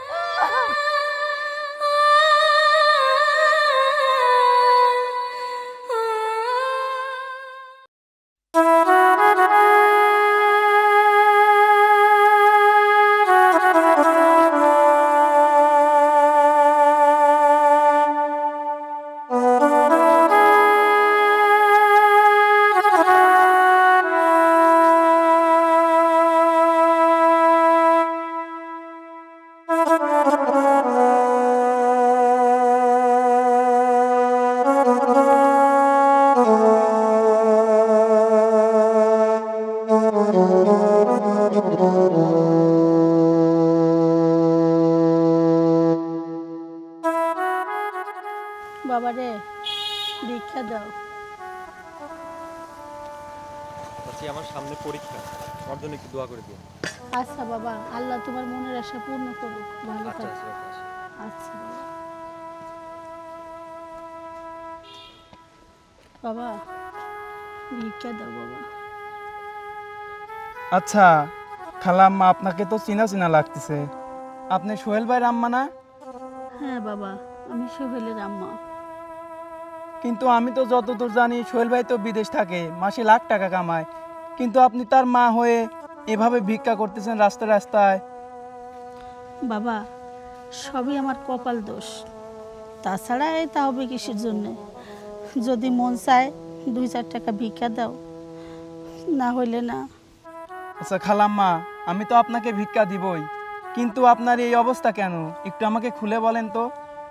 বাবা রে, ভিক্ষা দাও। আমার সামনে পরীক্ষা, ওর জন্য একটু দোয়া করে দিও। আচ্ছা বাবা, আল্লাহ তোমার মনের আশা পূর্ণ করুক। ভালো আচ্ছা থাকো। আচ্ছা আচ্ছা বাবা, ভিক্ষা দাও বাবা। আচ্ছা খালাম্মা, আপনাকে তো চিনা চিনা লাগতেছে। আপনি সোহেল ভাইয়ের আম্মা না? হ্যাঁ বাবা, আমি সোহেলের আম্মা। কিন্তু আমি তো যতদূর জানি সোহেল ভাই তো বিদেশ থাকে, মাসে লাখ টাকা কামায়, কিন্তু আপনি তার মা হয়ে এভাবে ভিক্ষা করতেছেন রাস্তায় রাস্তায়। বাবা, সবই আমার কপাল দোষ, তাছাড়া তা হবে কিসের জন্যে? যদি মন চায় 2-4 টাকা ভিক্ষা দাও, না হইলে না। আচ্ছা খালাম্মা, আমি তো আপনাকে ভিক্ষা দিবই, কিন্তু আপনার এই অবস্থা কেন একটু আমাকে খুলে বলেন তো।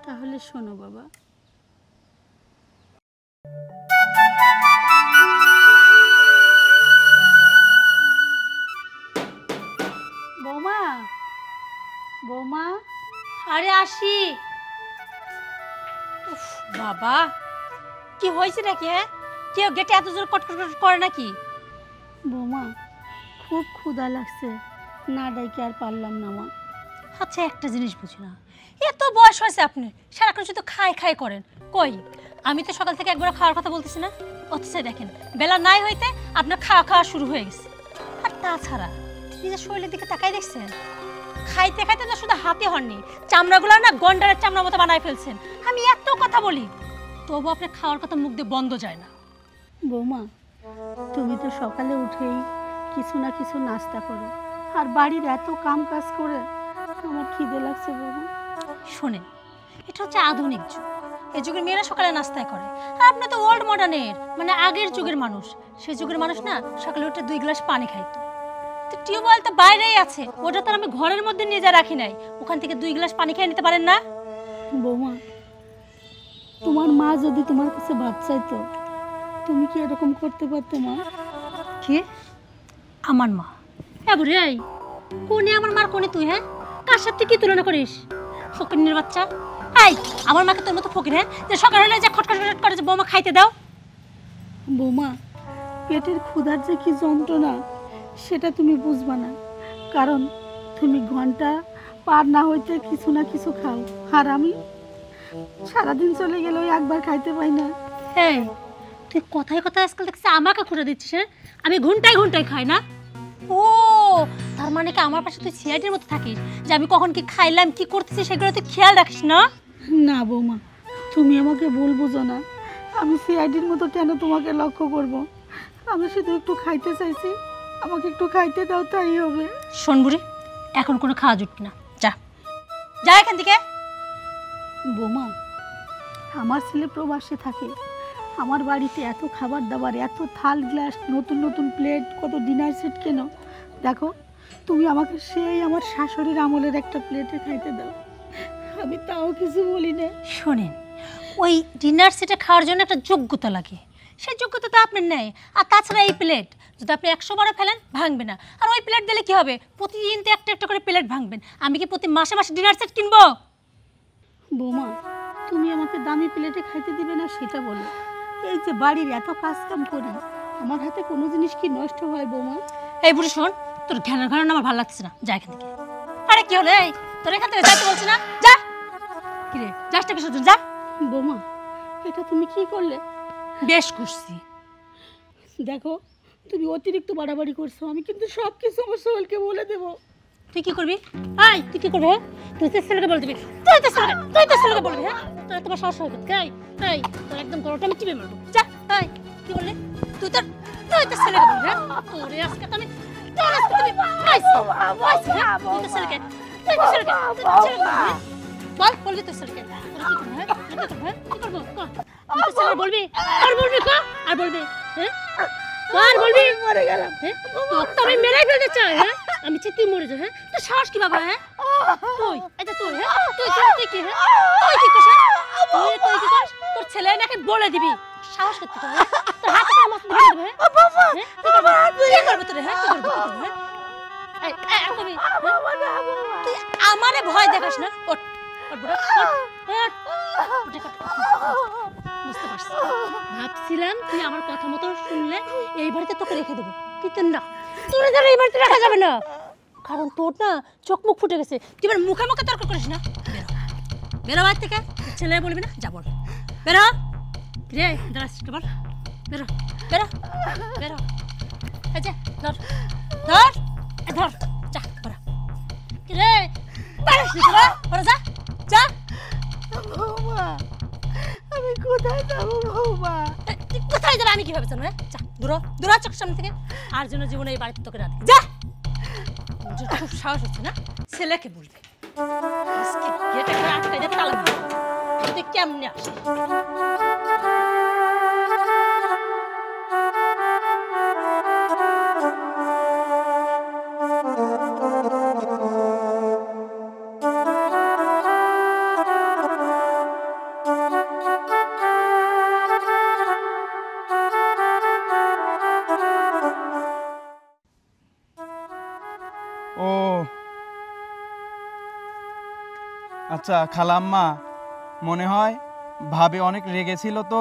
তাহলে শোনো বাবা, বৌমা, বৌমা, আরে আসি। উফ, বাবা কি হয়েছে নাকি? হ্যাঁ, কেউ গেটে এত জোর কটকট করে নাকি? বৌমা, খুব ক্ষুধা লাগছে, না ডাইকে আর পারলাম না মা। আচ্ছা, একটা জিনিস বুঝি না, এত বয়স হয়েছে আপনি সারাক্ষণ শুধু খাই করেন। কই, আমি তো সকাল থেকে একবার খাওয়ার কথা বলতেছি না, অথচ দেখেন বেলা নাই হইতে আপনার খাওয়া শুরু হয়ে গেছে। আর তাছাড়া নিজের শরীরের দিকে তাকাই দেখছেন, খাইতে খাইতে না শুধু হাতে হননি, চামড়াগুলো না গন্ডারের চামড়ার মতো বানায় ফেলছেন। আমি এত কথা বলি, তবু আপনার খাওয়ার কথা মুখ দিয়ে বন্ধ যায় না। বৌমা, তুমি তো সকালে উঠেই কিছু না কিছু নাস্তা করো, আর বাড়ির এত কাম কাজ করে আমার খিদে লাগছে বৌমা। শোনেন, এটা হচ্ছে আধুনিক যুগ, এই যুগের মেয়েরা সকালে নাস্তায় করে, আর আপনি তো ওল্ড মডার্নের, মানে আগের যুগের মানুষ। সেই যুগের মানুষ না সকালে উঠে 2 গ্লাস পানি খাইতো। তো টিউবওয়েল তো বাইরেই আছে, ওটা তো আমি ঘরের মধ্যে নিয়ে যা রাখি নাই, ওখান থেকে 2 গ্লাস পানি খেয়ে নিতে পারেন না? বৌমা, তোমার মা যদি তোমার কাছে ভাত চাইতো, তুমি কি এরকম করতে পারতে মা? কে? আমার মা? হ্যাঁ বুড়ি, এই কোনে আমার মার কোনে তুই? হ্যাঁ, কার সাথে কি তুলনা করিস? ফকিরের বাচ্চা। এই আমার মাকে তোর মতো ফকির, হ্যাঁ, যে সকাল হলে যে খটখট করে যে বৌমা খাইতে দাও। বৌমা, পেটের ক্ষুধার যে কি যন্ত্রণা সেটা তুমি বুঝবা না, কারণ তুমি ঘন্টা পার না হইতে কিছু না কিছু খাও, আর আমি সারাদিন চলে গেলেও একবার খাইতে পাই না। এই তুই কথায় কথায় আজকাল দেখছি আমাকে খুঁড়ে দিচ্ছিস। হ্যাঁ, আমি ঘন্টায় ঘন্টায় খাই না? ও তার মানে কি আমার পাশে তুই সিআইডির মতো থাকিস, যে আমি কখন কি খাইলাম কি করতেছি সেগুলো তুই খেয়াল রাখিস না? না বৌমা, তুমি আমাকে ভুল বুঝো না। আমি সিআইডির মতো কেন তোমাকে লক্ষ্য করব? আমি শুধু একটু খাইতে চাইছি, আমাকে একটু খাইতে দাও, তাই হবে। শোন বুড়ি, এখন কোনো খাওয়া জুটবে না, যা যা এখান থেকে। বৌমা, আমার ছেলে প্রবাসে থাকে, আমার বাড়িতে এত খাবার দাবার, এত থাল গ্লাস, নতুন নতুন প্লেট, কত ডিনার সেট কেন। দেখো, তুমি আমাকে সেই আমার শাশুড়ির আমলের একটা প্লেটে খাইতে দাও, আমি তাও কিছু বলি না। শোনেন, ওই ডিনার সেটে খাওয়ার জন্য একটা যোগ্যতা লাগে, সেই যোগ্যতা তো আপনার নেই। আর তাছাড়া এই প্লেট যদি আপনি 100 বারে ফেলেন ভাঙবে না, আর ওই প্লেট দিলে কি হবে, প্রতিদিন তো একটা একটা করে প্লেট ভাঙবেন। আমি কি প্রতি মাসে মাসে ডিনার সেট কিনবো? বৌমা, তুমি আমাকে দামি প্লেটে খাইতে দিবে না সেটা বলো। এই যে বাড়ির এত কাজ কাম করি, আমার হাতে কোনো জিনিস কি নষ্ট হয় বৌমা? এই বুড়ি শোন, তোর ঘ্যানা ঘ্যানা আমার ভালো লাগছে না, যা এখান থেকে। আরে কি হলো, এই তোর এখান থেকে যাইতে বলছি না, যা। কি রে, যাসটা কিছু যা। বৌমা, এটা তুমি কি করলে? বেশ করছি। দেখো, তুমি অতিরিক্ত বাড়াবাড়ি করছো, আমি কিন্তু সব কিছু আমার সোহেলকে বলে দেবো। তুই কি করবি? আয়, তুই কি করবি? হ্যাঁ, তুই তো ছেলেকে বলে দিবি, তুই তো ছেলেকে বলবি। হ্যাঁ, তোর তোমার সাহস হয় কোথায়? এই তোর একদম গরমটা আমি চিপে মারবো, যা। আয়, কি বললি? তুই তো ছেলেকে বলবি। হ্যাঁ, তোরে আজকে তো আমি বল, বলবি তোর ছেলেকে কি করবো? হ্যাঁ, কি করবো? বলবি আর বলবি ক আর বলবি? হ্যাঁ, আর বলবি মরে গেলাম। হ্যাঁ, তোর তো আমি মেরেই ফেলতে চাই। হ্যাঁ, আমি তুই মরে যা। হ্যাঁ, তোর সাহস কি বাবা? হ্যাঁ, তুই এটা তুই, হ্যাঁ, তুই কি? হ্যাঁ, তুই কি করছ? তুই কি করছ? তোর ছেলে নাকি বলে দিবি, সাহস করতে তোর? হ্যাঁ, তোর হাতে তো মাছ ধরে দেবে। হ্যাঁ, কি করবে তোরে? হ্যাঁ, কি করবে? হ্যাঁ, এই তুমি তুই আমারে ভয় দেখাস না। ওঠ ওঠ বুড়া, ওঠ বুঝতে পারছি, ভাবছিলাম তুই আমার কথা মতো শুনলে এই বাড়িতে তোকে রেখে দেবো, কিন্তু না, তোর এই বাড়িতে রাখা যাবে না, কারণ তোর না চোখ মুখ ফুটে গেছে। তুই এবার মুখে মুখে তর্ক করিস না। বেরো, বেরো বাড়ি থেকে। ছেলে বলবি না, যা বল, বেরো রে, দাঁড়াস বল, বেরো বেরো বেরো। এই যে ধর ধর ধর, যা বড় কি রে, পারিস নি তোরা, বড় যা যা। বৌমা, আমি কোথায় যাবো বৌমা? তুই কোথায় যাবে আমি কিভাবে জানো? যা দূর দূর চোখ সামনে থেকে, আর যেন জীবনে এই বাড়িতে তোকে রাখি। যা, খুব সাহস হচ্ছে না, ছেলেকে বলবি আজকে গেটে করে আটকাই দিয়ে তালা মারবো। তুই কেমনে আসিস? ও আচ্ছা খালাম্মা, মনে হয় ভাবে অনেক রেগেছিল, তো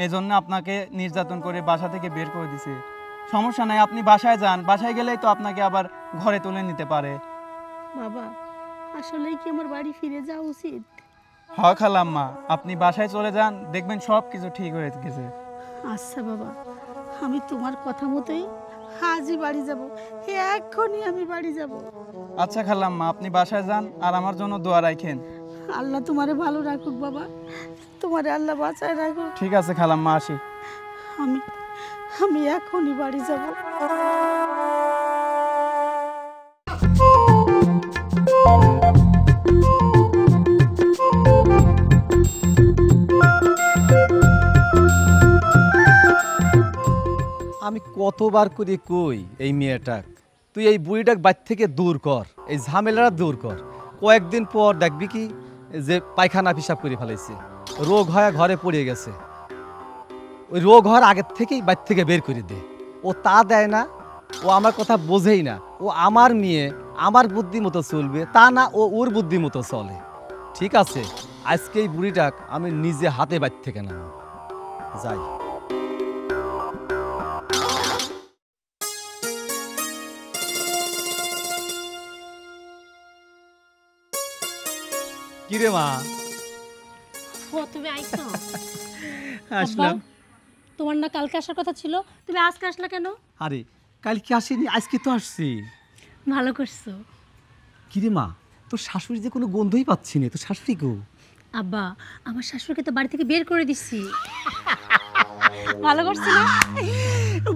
এজন্য আপনাকে নির্যাতন করে বাসা থেকে বের করে দিছে। সমস্যা নাই, আপনি বাসায় যান, বাসায় গেলেই তো আপনাকে আবার ঘরে তুলে নিতে পারে। বাবা, আসলেই কি আমার বাড়ি ফিরে যাওয়া উচিত? হয় খালাম্মা, আপনি বাসায় চলে যান, দেখবেন সব কিছু ঠিক হয়ে গেছে। আচ্ছা বাবা, আমি তোমার কথা মতোই আজই বাড়ি যাব, এক্ষুনি আমি বাড়ি যাব। আচ্ছা খালাম্মা, আপনি বাসায় যান আর আমার জন্য দোয়া রাখেন। আল্লাহ তোমারে ভালো রাখুক বাবা, তোমারে আল্লাহ বাঁচায় রাখুক। ঠিক আছে খালাম্মা, আসি। আমি আমি এখনই বাড়ি যাব। আমি কতবার করে কই এই মেয়েটাক, তুই এই বুড়িটাক বাড়ি থেকে দূর কর, এই ঝামেলাটা দূর কর। কয়েকদিন পর দেখবি কি যে পায়খানা পিসাব করে ফেলাইছে। রোগ হয়ে ঘরে পড়ে গেছে, ওই রোগ হওয়ার আগের থেকেই বাইর থেকে বের করে দে। ও তা দেয় না, ও আমার কথা বোঝেই না। ও আমার মেয়ে, আমার বুদ্ধি মতো চলবে তা না, ও ওর বুদ্ধি মতো চলে। ঠিক আছে, আজকে এই বুড়িটাক আমি নিজে হাতে বাইর থেকে নাম যাই। কিরে মা? ও তুমি আইছো? আসলাম। আব্বা, তোমার না কালকে আসার কথা ছিল, তুমি আজকে আসলা কেন? আরে কালকে আসিনি, আজকে তো আসছি। ভালো করছো। কিরে মা, তোর শাশুড়ি যে কোনো গন্ধই পাচ্ছি না, তোর শাশুড়ি গো? আব্বা, আমার শাশুড়িকে তো বাড়ি থেকে বের করে দিচ্ছি। ভালো করছি না?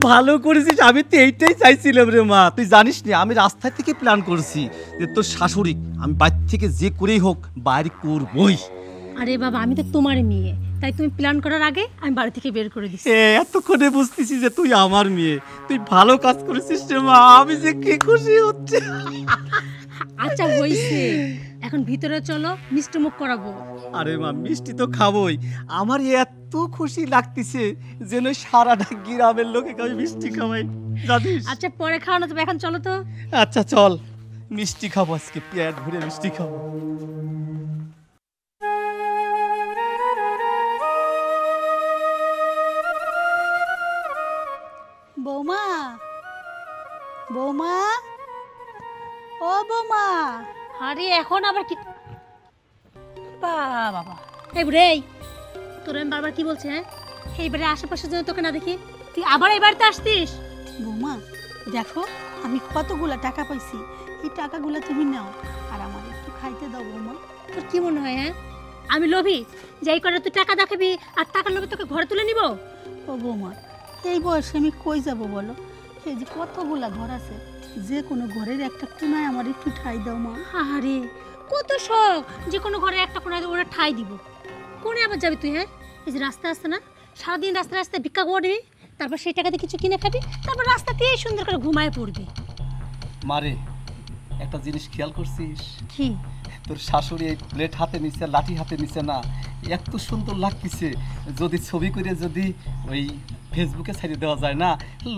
ভালো করেছিস, আমি তো এইটাই চাইছিলাম রে মা। তুই জানিস না, আমি রাস্তায় থেকে প্ল্যান করছি যে তোর শাশুড়ি আমি বাড়ি থেকে যে করেই হোক বাইরে করবই। আরে বাবা, আমি তো তোমার মেয়ে, তাই তুমি প্ল্যান করার আগে আমি বাড়ি থেকে বের করে দিচ্ছি। এতক্ষণে বুঝতেছি যে তুই আমার মেয়ে, তুই ভালো কাজ করেছিস রে মা। আমি যে কি খুশি হচ্ছে। আচ্ছা হইছে, এখন ভিতরে চলো, মিষ্টি মুখ করাবো। আরে মা, মিষ্টি তো খাবোই। আমার এত খুশি লাগতেছে যেন সারাটা গ্রামের লোকে আমি মিষ্টি খাওয়াই, জানিস? আচ্ছা পরে খাওয়ানো যাবে, এখন চলো তো। আচ্ছা চল, মিষ্টি খাবো আজকে, পেট ভরে মিষ্টি খাবো। বৌমা, বৌমা, ও বৌমা। আরে এখন আবার কি বাবা, এই বুড়ে, তোর আমি বারবার কি বলছে, হ্যাঁ? এইবারে আশেপাশে যেন তোকে না দেখি, তুই আবার এই বাড়িতে আসতিস। বৌমা দেখো, আমি কতগুলা টাকা পাইছি, এই টাকাগুলো তুমি নাও আর আমার একটু খাইতে দাও বৌমা। তোর কি মনে হয়, হ্যাঁ আমি লোভী যাই করে তুই টাকা দেখাবি আর টাকার লোভে তোকে ঘরে তুলে নিব? ও বৌমা, এই বয়সে আমি কই যাব বলো? এই যে কতগুলা ঘর আছে, যে কোনো ঘরের একটা কোনায় আমার একটু ঠাই দাও মা। আরে কত শখ, যে কোনো ঘরে একটা কোনায় ওরা ঠাই দিব। কোনে আবার যাবি তুই, হ্যাঁ? এই যে রাস্তা আসছে না, সারাদিন রাস্তায় রাস্তায় ভিক্ষা করবি, তারপর সেই টাকা দিয়ে কিছু কিনে খাবি, তারপর রাস্তাতেই সুন্দর করে ঘুমায় পড়বি। মারে, একটা জিনিস খেয়াল করছিস? কি? তোর শাশুড়ি এই প্লেট হাতে নিছে, লাঠি হাতে নিছে না, এত সুন্দর লাগতেছে। যদি ছবি করে যদি ওই ফেসবুকে ছেড়ে দেওয়া যায় না,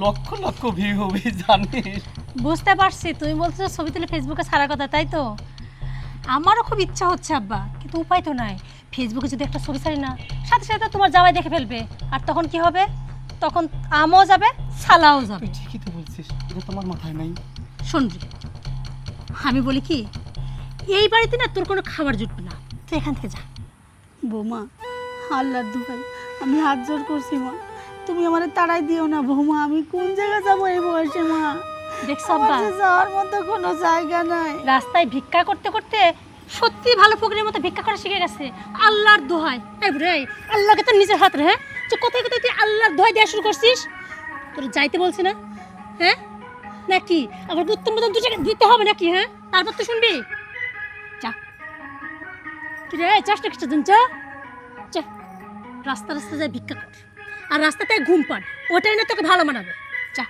লক্ষ লক্ষ ভিউ হবে, জানিস? বুঝতে পারছি, তুমি বলছো ছবি তুলে ফেসবুকে ছাড়ার কথা, তাই তো? আমারও খুব ইচ্ছা হচ্ছে আব্বা, কিন্তু উপায় তো নাই। ফেসবুকে যদি একটা ছবি ছাড়ি না, সাথে সাথে তোমার জামাই দেখে ফেলবে, আর তখন কি হবে? তখন আমও যাবে, সালাও যাবে। তুই ঠিকই তো বলছিস, এটা তোমার মাথায় নাই। শুনবি, আমি বলি কি, এই বাড়িতে না তোর কোনো খাবার জুটবে না, তুই এখান থেকে যা। বৌমা, আল্লাহর দুহাই, আমি হাত জোর করছি মা, তুমি আমারে তাড়াই দিও না বৌমা। আমি কোন জায়গায় যাবো এই বয়সে মা? দেখছো আমার আব্বা, যে যাওয়ার মতো কোনো জায়গা নাই। রাস্তায় ভিক্ষা করতে করতে সত্যি ভালো ফকিরের মতো ভিক্ষা করা শিখে গেছে। আল্লাহর দোহাই, এই বুড়ে, আল্লাহকে তো নিজের হাত রে, হ্যাঁ? তুই কোথায় কোথায় তুই আল্লাহর দোহাই দেওয়া শুরু করছিস? তোর যাইতে বলছি না, হ্যাঁ? নাকি আবার উত্তম মতন 2 টাকা দিতে হবে নাকি, হ্যাঁ? তারপর তো শুনবি, যা। কি রে, চাষটা কিছু দিন, যা যা, রাস্তা রাস্তা যায় ভিক্ষা কর, আর রাস্তাতে ঘুম পান, ওটাই না তোকে ভালো মানাবে, যা।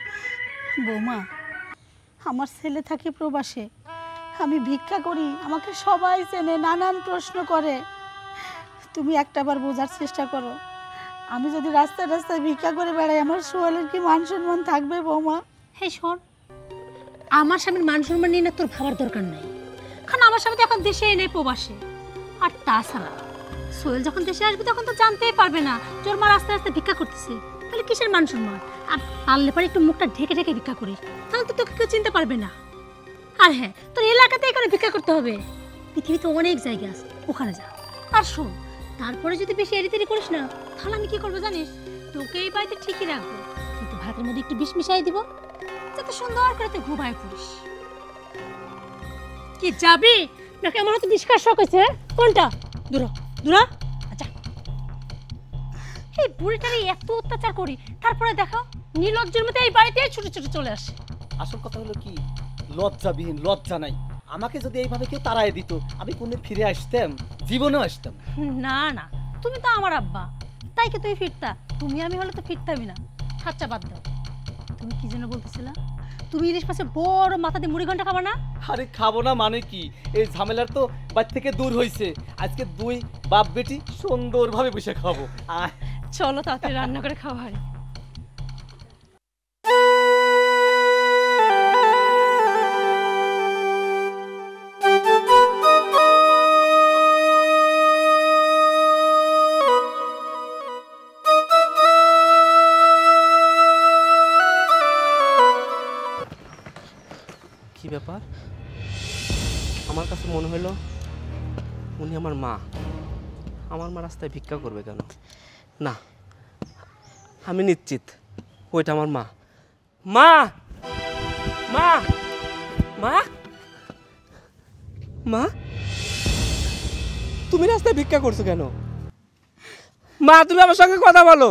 বৌমা, আমার ছেলে থাকে প্রবাসে, আমি ভিক্ষা করি, আমাকে সবাই চেনে, নানান প্রশ্ন করে। তুমি একটাবার বোঝার চেষ্টা করো, আমি যদি রাস্তায় রাস্তায় ভিক্ষা করে বেড়াই, আমার সোহেলের কি মান সম্মান থাকবে বৌমা? হে শোন, আমার স্বামীর মান সম্মান নিয়ে না তোর ভাবার দরকার নাই, কারণ আমার স্বামী তো এখন দেশে নেই, প্রবাসে। আর তাছাড়া সোহেল যখন দেশে আসবে তখন তো জানতেই পারবে না যে ওর মা রাস্তায় রাস্তায় ভিক্ষা করতেছে, তাহলে কিসের মান সম্মান? আর পারলে পরে একটু মুখটা ঢেকে ঢেকে ভিক্ষা করিস, তাহলে তো তোকে কেউ চিনতে পারবে না। আর হ্যাঁ, তোর এলাকাতে এখানে ভিক্ষা করতে হবে, পৃথিবীতে অনেক জায়গা আছে, ওখানে যা। আর শোন, তারপরে যদি বেশি এড়িতেড়ি করিস না, তাহলে আমি কি করবো জানিস? তোকে এই বাড়িতে ঠিকই রাখবো, কিন্তু ভাতের মধ্যে একটু বিষ মিশাই দিব, যাতে সুন্দর করে তুই ঘুমায় পড়িস। কি যাবি নাকি আমার হাতে বিষ খাওয়ার শখ হয়েছে? কোনটা? দূর দূর। আচ্ছা, এই বুড়িটারে এত অত্যাচার করি, তারপরে দেখো নির্লজ্জের মতো এই বাড়িতে ছোট ছোট চলে আসে। আসল কথা হলো কি, লজ্জাবিহীন, লজ্জা নাই। আমাকে যদি এইভাবে কেউ তাড়াই দিত, আমি কোনদিন ফিরে আসতাম? জীবনেও আসতাম না না, তুমি তো আমার আব্বা, তাই কি তুই ফিরতা? তুমি আমি হলে তো ফিরতামই না। আচ্ছা বাদ দাও, তুমি কি যেন বলতেছিলা? তুমি ইলিশ মাছের বড় মাথা দিয়ে মুড়ি ঘন্টা খাবা না? আরে খাবো না মানে কি, এই ঝামেলার তো বাড়ি থেকে দূর হয়েছে। আজকে দুই বাপ বেটি সুন্দরভাবে বসে খাবো। আয় চলো তাড়াতাড়ি রান্না করে খাওয়া হয়। কি ব্যাপার? আমার কাছে মনে হলো উনি আমার মা। আমার মা রাস্তায় ভিক্ষা করবে কেন? না, আমি নিশ্চিত ওইটা আমার মা। মা, মা, মা, মা, তুমি রাস্তায় ভিক্ষা করছো কেন? মা, তুমি আমার সঙ্গে কথা বলো।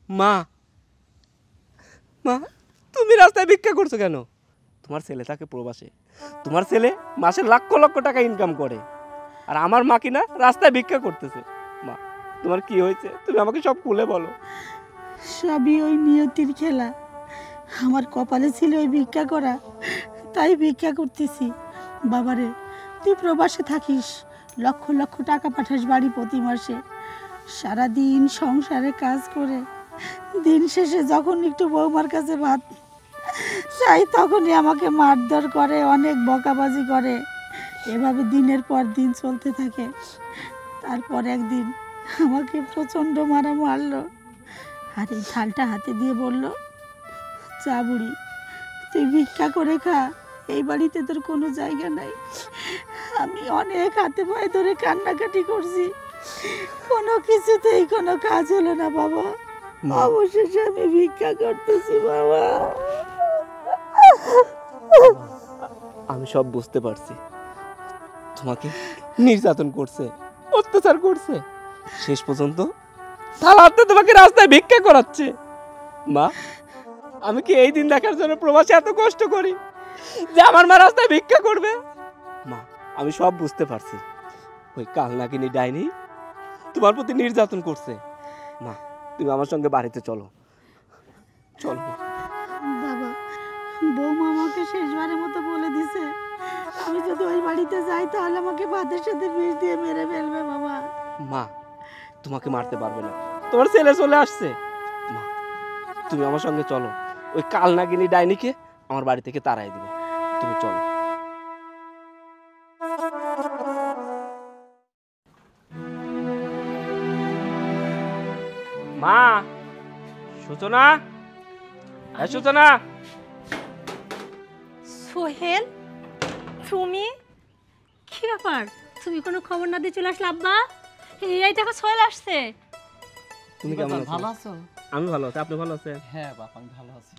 মা, মা, তুমি রাস্তায় ভিক্ষা করছো কেন? তোমার ছেলে থাকে প্রবাসে, তোমার ছেলে মাসে লক্ষ লক্ষ টাকা ইনকাম করে, আর আমার মা কিনা রাস্তায় ভিক্ষা করতেছে। মা, তোমার কি হয়েছে? তুমি আমাকে সব খুলে বলো। সবই ওই নিয়তির খেলা। আমার কপালে ছিল ওই ভিক্ষা করা, তাই ভিক্ষা করতেছি। বাবারে, তুই প্রবাসে থাকিস, লক্ষ লক্ষ টাকা পাঠাস বাড়ি প্রতি মাসে, সারাদিন সংসারে কাজ করে দিন শেষে যখন একটু বৌমার কাছে ভাত চাই তখনই আমাকে মারধর করে, অনেক বকাবাজি করে। এভাবে দিনের পর দিন চলতে থাকে। তারপর একদিন আমাকে প্রচণ্ড মারলো, আর এই ঢালটা হাতে দিয়ে বলল, চা বুড়ি, তুই ভিক্ষা করে খা, এই বাড়িতে তোর কোনো জায়গা নাই। আমি অনেক হাতে পায়ে ধরে কান্নাকাটি করছি, কোনো কিছুতেই কোনো কাজ হলো না বাবা। অবশেষে আমি ভিক্ষা করতেছি বাবা। আমি সব বুঝতে পারছি, তোমাকে নির্যাতন করছে, অত্যাচার করছে, শেষ পর্যন্ত তালাতে তোমাকে রাস্তায় ভিক্ষা করাচ্ছে। মা, আমি কি এই দিন দেখার জন্য প্রবাসে এত কষ্ট করি যে আমার মা রাস্তায় ভিক্ষা করবে? মা, আমি সব বুঝতে পারছি, ওই কালনাগিনী ডাইনি তোমার প্রতি নির্যাতন করছে। মা, তুমি আমার সঙ্গে বাড়িতে চলো, চলো মা। বাবা, বৌমা আমাকে শেষবারের মতো বলে দিছে, আমি যদি ওই বাড়িতে যাই তাহলে আমাকে ভাতের সাথে বিষ দিয়ে মেরে ফেলবে বাবা। মা, তোমাকে মারতে পারবে না, তোমার ছেলে চলে আসছে। মা, তুমি আমার সঙ্গে চলো, ওই কালনাগিনী ডাইনিকে আমার বাড়ি থেকে তাড়াই দিব। তুমি চলো। মা, সূচনা, সূচনা। সোহেল, তুমি কি ব্যাপার? তুমি কোনো খবর না দিয়ে চলে আসলে আব্বা? এই দেখো সোহেল আসছে। তুমি কেমন আছো? ভালো আছো? আমি ভালো আছি, আপনি ভালো আছেন? হ্যাঁ বাপ, আমি ভালো আছি।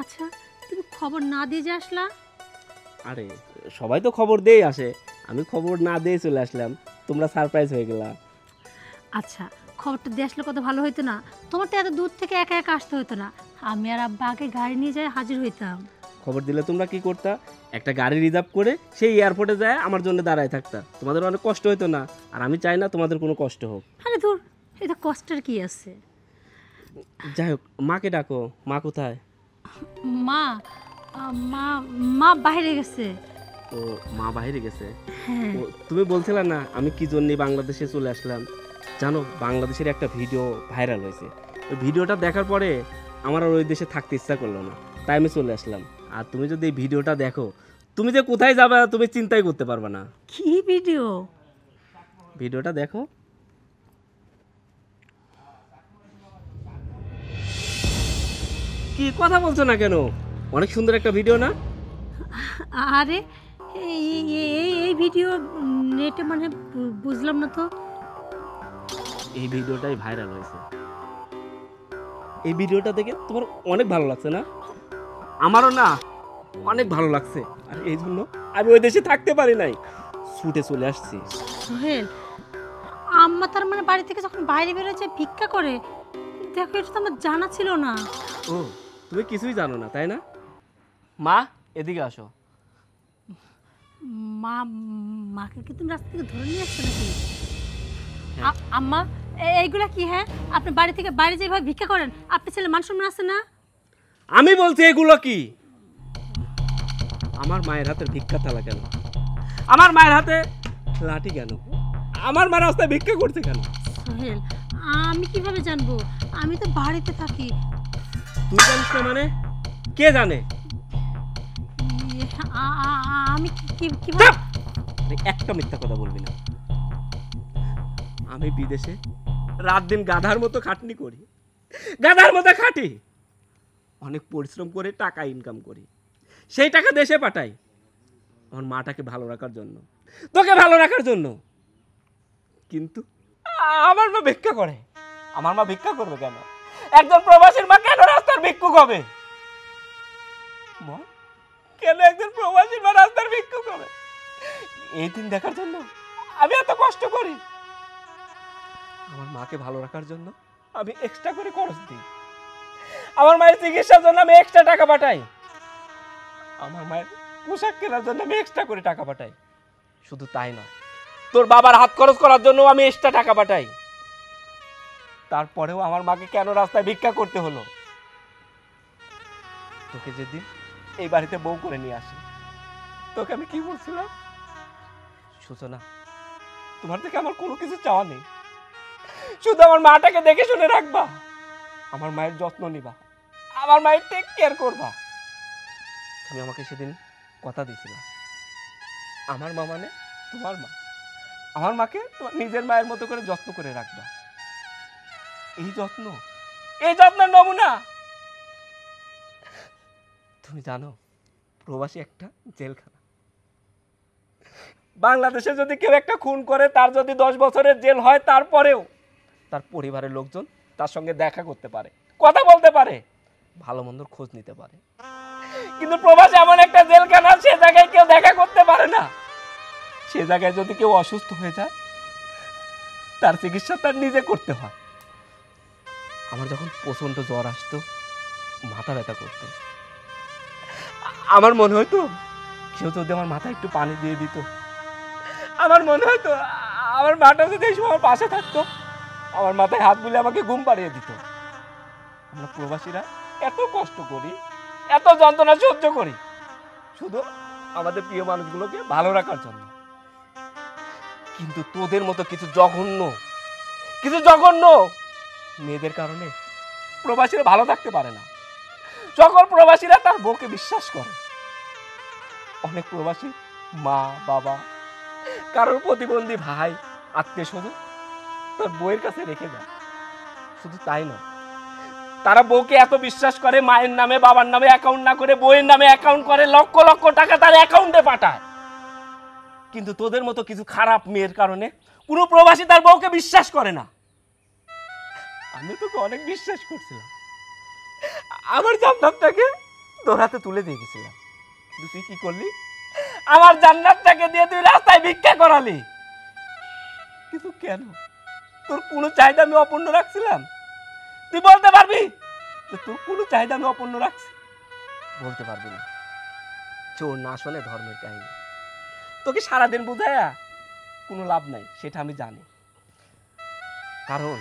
আচ্ছা, তুমি খবর না দিয়ে যে আসলা? আরে সবাই তো খবর দেই আসে, আমি খবর না দিয়ে চলে আসলাম, তোমরা সারপ্রাইজ হয়ে গেলা। আচ্ছা, খবরটা দিয়ে আসলে কত ভালো হতো না? তোমার তো এত দূর থেকে একা একা আসতে হতো না, আমি আর আব্বা আগে গাড়ি নিয়ে যাই হাজির হইতাম। খবর দিলে তোমরা কি করতা? একটা গাড়ি রিজার্ভ করে সেই এয়ারপোর্টে যায় আমার জন্য দাঁড়ায় থাকতা, তোমাদের অনেক কষ্ট হতো না, আর আমি চাই না তোমাদের কোনো কষ্ট হোক। আরে ধুর, এটা কষ্টের কি আছে? যাই হোক, মাকে ডাকো। মা কোথায়? মা মা মা বাইরে গেছে। ও, মা বাইরে গেছে। হ্যাঁ। ও, তুমি বলছিলে না আমি কি জন্য বাংলাদেশে চলে আসলাম? জানো, বাংলাদেশের একটা ভিডিও ভাইরাল হয়েছে, ওই ভিডিওটা দেখার পরে আমার আর ওই দেশে থাকতে ইচ্ছা করলো না, তাই আমি চলে আসলাম। আর তুমি যদি এই ভিডিওটা দেখো, তুমি যে কোথায় যাবে তুমি চিন্তাই করতে পারবে না। কি ভিডিও? ভিডিওটা দেখো। কি কথা বলছো না কেন? অনেক সুন্দর একটা ভিডিও না? আরে এই এই এই ভিডিও নেটে মানে বুঝলাম না তো। এই ভিডিওটাই ভাইরাল হয়েছে। এই ভিডিওটা দেখে তোমার অনেক ভালো লাগছে না? আমারও না অনেক ভালো লাগছে, আর এই জন্য আমি ওই দেশে থাকতে পারি নাই, ছুটে চলে আসছি। সোহেল, আম্মা তার মানে বাড়ি থেকে যখন বাইরে বেরোচ্ছে ভিক্ষা করে, দেখো এটা তো আমার জানা ছিল না। ও, তুমি কিছুই জানো না তাই না? মা, এদিকে আসো। মা, মাকে কি তুমি রাস্তা থেকে ধরে নিয়ে আসছো নাকি? আম্মা, এইগুলা কি? হ্যাঁ, আপনি বাড়ি থেকে বাইরে যেভাবে ভিক্ষা করেন, আপনি ছেলে মান সম্মান আছে না? আমি বলছি এগুলো কি? আমার মায়ের হাতের ভিক্ষা থালা কেন? আমার মায়ের হাতে লাঠি কেন? আমার মা রাস্তায় ভিক্ষা করছে কেন? সোহেল, আমি কিভাবে জানবো? আমি তো বাড়িতে থাকি। তুই জানিস না মানে? কে জানে? আমি কিভাবে? একটা মিথ্যা কথা বলবি না। আমি বিদেশে রাত দিন গাধার মতো খাটনি করি, গাধার মতো খাটি, অনেক পরিশ্রম করে টাকা ইনকাম করি, সেই টাকা দেশে পাঠাই আমার মাটাকে ভালো রাখার জন্য, তোকে ভালো রাখার জন্য। কিন্তু আমার মা ভিক্ষা করে। আমার মা ভিক্ষা করবে কেন? একজন প্রবাসীর মা কেন রাস্তার ভিক্ষুক হবে? বল, কেন একজন প্রবাসীর মা রাস্তার ভিক্ষুক হবে? এই দিন দেখার জন্য আমি এত কষ্ট করি। আমার মাকে ভালো রাখার জন্য আমি এক্সট্রা করে খরচ দিই। আমার মায়ের চিকিৎসার জন্য আমি এক্সট্রা টাকা পাঠাই। আমার মায়ের পোশাক কেনার জন্য আমি এক্সট্রা করে টাকা পাঠাই। শুধু তাই নয়, তোর বাবার হাত খরচ করার জন্য আমি এক্সট্রা টাকা পাঠাই। তারপরেও আমার মাকে কেন রাস্তায় ভিক্ষা করতে হলো? তোকে যেদিন এই বাড়িতে বউ করে নিয়ে আসি, তোকে আমি কি বলছিলাম? সূচনা, তোমার থেকে আমার কোনো কিছু চাওয়া নেই, শুধু আমার মাটাকে দেখে শুনে রাখবা, আমার মায়ের যত্ন নিবা, আমার মায়ের টেক কেয়ার করবা। তুমি আমাকে সেদিন কথা দিয়েছিলা, আমার মা মানে তোমার মা, আমার মাকে তোমার নিজের মায়ের মতো করে যত্ন করে রাখবা। এই যত্নের নমুনা। তুমি জানো প্রবাসী একটা জেলখানা। বাংলাদেশে যদি কেউ একটা খুন করে, তার যদি 10 বছরের জেল হয়, তারপরেও তার পরিবারের লোকজন তার সঙ্গে দেখা করতে পারে, কথা বলতে পারে, ভালো মন্দর খোঁজ নিতে পারে। কিন্তু প্রবাসী এমন একটা জেলখানা, সে জায়গায় কেউ দেখা করতে পারে না। সে জায়গায় যদি কেউ অসুস্থ হয়ে যায়, তার চিকিৎসা তার নিজে করতে হয়। আমার যখন প্রচন্ড জ্বর আসতো, মাথা ব্যথা করতো, আমার মনে হয়তো কেউ যদি আমার মাথায় একটু পানি দিয়ে দিত, আমার মনে হয়তো আমার মাটা যদি এই সময় পাশে থাকতো, আমার মাথায় হাত বুলিয়ে আমাকে ঘুম পাড়িয়ে দিত। আমরা প্রবাসীরা এত কষ্ট করি, এত যন্ত্রণা সহ্য করি, শুধু আমাদের প্রিয় মানুষগুলোকে ভালো রাখার জন্য। কিন্তু তোদের মতো কিছু জঘন্য মেয়েদের কারণে প্রবাসীরা ভালো থাকতে পারে না। সকল প্রবাসীরা তার বউকে বিশ্বাস করে। অনেক প্রবাসী মা বাবা, কারোর প্রতিবন্ধী ভাই, আত্মীয় স্বজন তার বউয়ের কাছে রেখে দেয়। শুধু তাই নয়, তারা বউকে এত বিশ্বাস করে, মায়ের নামে বাবার নামে অ্যাকাউন্ট না করে বউয়ের নামে অ্যাকাউন্ট করে, লক্ষ লক্ষ টাকা তার অ্যাকাউন্টে পাঠায়। কিন্তু তোদের মতো কিছু খারাপ মেয়ের কারণে পুরো প্রবাসী তার বউকে বিশ্বাস করে না। আমি তোকে অনেক বিশ্বাস করছিলাম, আমার জান্নাতটাকে তোর হাতে তুলে দিয়ে গেছিলাম, কিন্তু তুই কি করলি? আমার জান্নাতটাকে দিয়ে তুই রাস্তায় ভিক্ষা করালি। কিন্তু কেন? তোর কোনো চাহিদা আমি অপূর্ণ রাখছিলাম? তুই বলতে পারবি যে তোর কোনো চাহিদা আমি অপূর্ণ রাখছি? বলতে পারবি না। চোর না শোনে ধর্মের কাহিনী। তোকে সারাদিন বুঝায়া কোনো লাভ নাই, সেটা আমি জানি। কারণ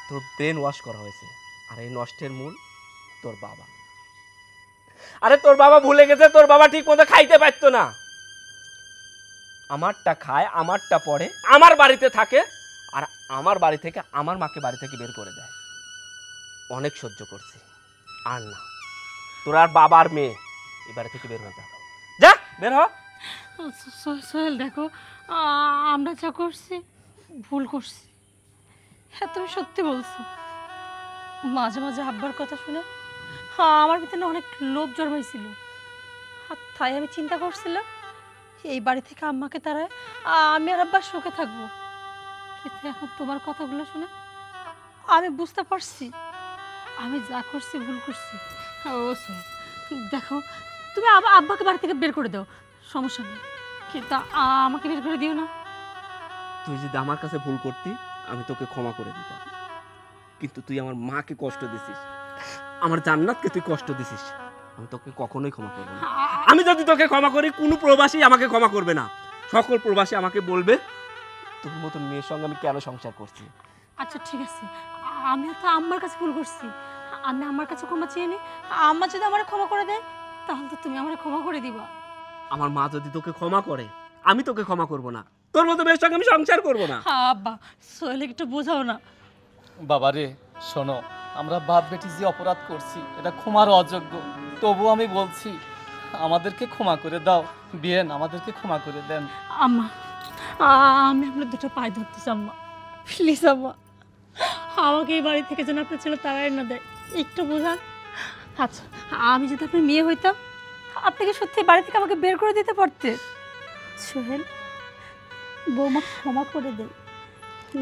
তোর ব্রেন ওয়াশ করা হয়েছে, আর এই নষ্টের মূল তোর বাবা। আরে তোর বাবা ভুলে গেছে, তোর বাবা ঠিক মতো খাইতে পারতো না। আমারটা খায়, আমারটা পড়ে, আমার বাড়িতে থাকে, আর আমার বাড়ি থেকে আমার মাকে বাড়ি থেকে বের করে দেয়। অনেক সহ্য করছি, আর না। তোর আর বাবার মেয়ে এই বাড়ি থেকে বের হয়ে যা, যা বের হ। সোহেল দেখো, আমরা যা করছি ভুল করছি। হ্যাঁ, তুমি সত্যি বলছো। মাঝে মাঝে আব্বার কথা শুনে আমার ভিতরে অনেক লোভ জন্মাইছিল। আর তাই আমি চিন্তা করছিলাম এই বাড়ি থেকে আম্মাকে তারায় আমি আর আব্বার সুখে থাকবো। কিন্তু এখন তোমার কথাগুলো শুনে আমি বুঝতে পারছি আমি যা করছি ভুল করছি। ও দেখো, তুমি আব্বাকে বাড়ি থেকে বের করে দাও, সমস্যা নেই, কিন্তু আমাকে বের করে দিও না। তুই যদি আমার কাছে ভুল করতি, আমি তোকে ক্ষমা করে দিতাম। কিন্তু তুই আমার মাকে কষ্ট দিছিস, আমার জান্নাতকে তুই কষ্ট দিছিস, আমি তোকে কখনোই ক্ষমা করব না। আমি যদি তোকে ক্ষমা করি, কোনো প্রবাসী আমাকে ক্ষমা করবে না। সকল প্রবাসী আমাকে বলবে তোর মতন মেয়ের সঙ্গে আমি কেন সংসার করছি। আচ্ছা ঠিক আছে, আমি তো আম্মার কাছে ভুল করছি, আমি আমার কাছে ক্ষমা চেয়ে নি। আম্মা যদি আমার ক্ষমা করে দেয়, তাহলে তো তুমি আমার ক্ষমা করে দিবা। আমার মা যদি তোকে ক্ষমা করে, আমি তোকে ক্ষমা করব না। তোর মতো মেয়ের সঙ্গে আমি সংসার করব না। আব্বা সোহেলকে একটু বোঝাও না। বাবা রে শোনো, আমরা বাপ বেটি যে অপরাধ করছি এটা ক্ষমার অযোগ্য, তবু আমি বলছি আমাদেরকে ক্ষমা করে দাও। বিয়েন, আমাদেরকে ক্ষমা করে দেন। আম্মা আমি আপনার দুটো পায়ে ধরতেছি আম্মা, প্লিজ আম্মা, আমাকে এই বাড়ি থেকে যেন আপনার ছেলে তাড়াই না দেয়, একটু বোঝান। আচ্ছা আমি যদি আপনার মেয়ে হইতাম, আপনাকে সত্যি বাড়ি থেকে আমাকে বের করে দিতে পারতেন। সোহেল, বৌমা ক্ষমা করে দে,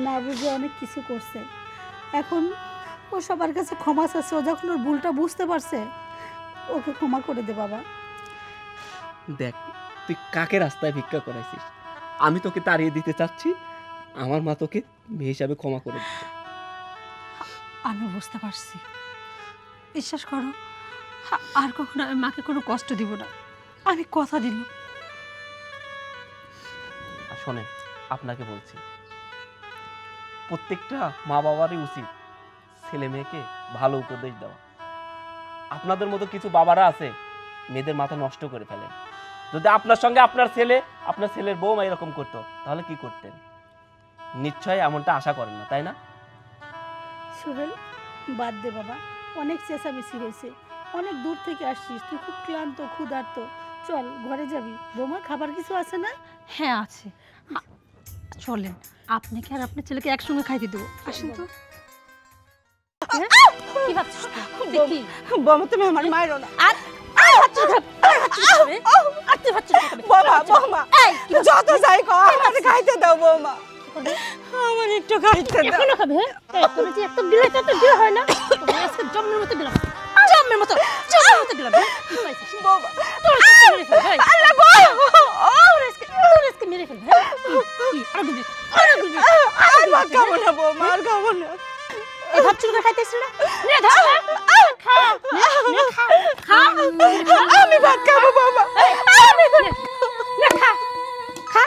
না বুঝে অনেক কিছু করছে। এখন ও সবার কাছে ক্ষমা চাচ্ছে, ও যখন ওর ভুলটা বুঝতে পারছে, ওকে ক্ষমা করে দে বাবা। দেখ, তুই কাকে রাস্তায় ভিক্ষা করাইছিস? আমি তোকে তাড়িয়ে দিতে চাচ্ছি, আমার মা তোকে মেয়ে হিসাবে ক্ষমা করে দিচ্ছে। আমি বুঝতে পারছি, বিশ্বাস করো, আর কখনো আমি মাকে কোনো কষ্ট দিব না, আমি কথা দিলাম। আর শোনেন, আপনাকে বলছি, প্রত্যেকটা মা বাবারই উচিত ছেলে মেয়েকে ভালো উপদেশ দেওয়া। আপনাদের মতো কিছু বাবারা আছে মেয়েদের মাথা নষ্ট করে ফেলেন। যদি আপনার সঙ্গে আপনার ছেলে, আপনার ছেলের বউমা এরকম করতো, তাহলে কি করতেন? নিশ্চয়ই এমনটা আশা করেন না, তাই না? সোহেল, বাদ দে বাবা, অনেক চেঁচামেচি হয়েছে, অনেক দূর থেকে আসছিস, তুই খুব ক্লান্ত ক্ষুধার্ত, চল ঘরে যাবি। বৌমা খাবার কিছু আছে না? হ্যাঁ আছে, চলেন, আপনাকে আর আপনার ছেলেকে একসঙ্গে খাইতে দেবো, আসেন তো। কি ভাবছিস তুই? বৌমা তুমি আমার মায়েরও না। বৌমা, বৌমা যত যাই কও আমার খাইতে দাও বৌমা, আমার একটু খাইতে দাও। এখনো খাবে? তোর যে এত দিলে তো দিলে হয় না, তোর আজকে জন্মের মতো দিলাম, জন্মের মতো দিলাম। কি পাইছিস বৌমা? তোর আজকে মেরে ফেল ভাই, আল্লাহ গো, তোর আজকে মেরে ফেল ভাই। কি আর গুবি, আর ভাত খাবো না বৌমা, আর খাবো না। এই ভাত চুলকা খাইতেছিস না? নে ধর খা, নে খা, খা, আমি ভাত খাবো বৌমা, নে খা, খা।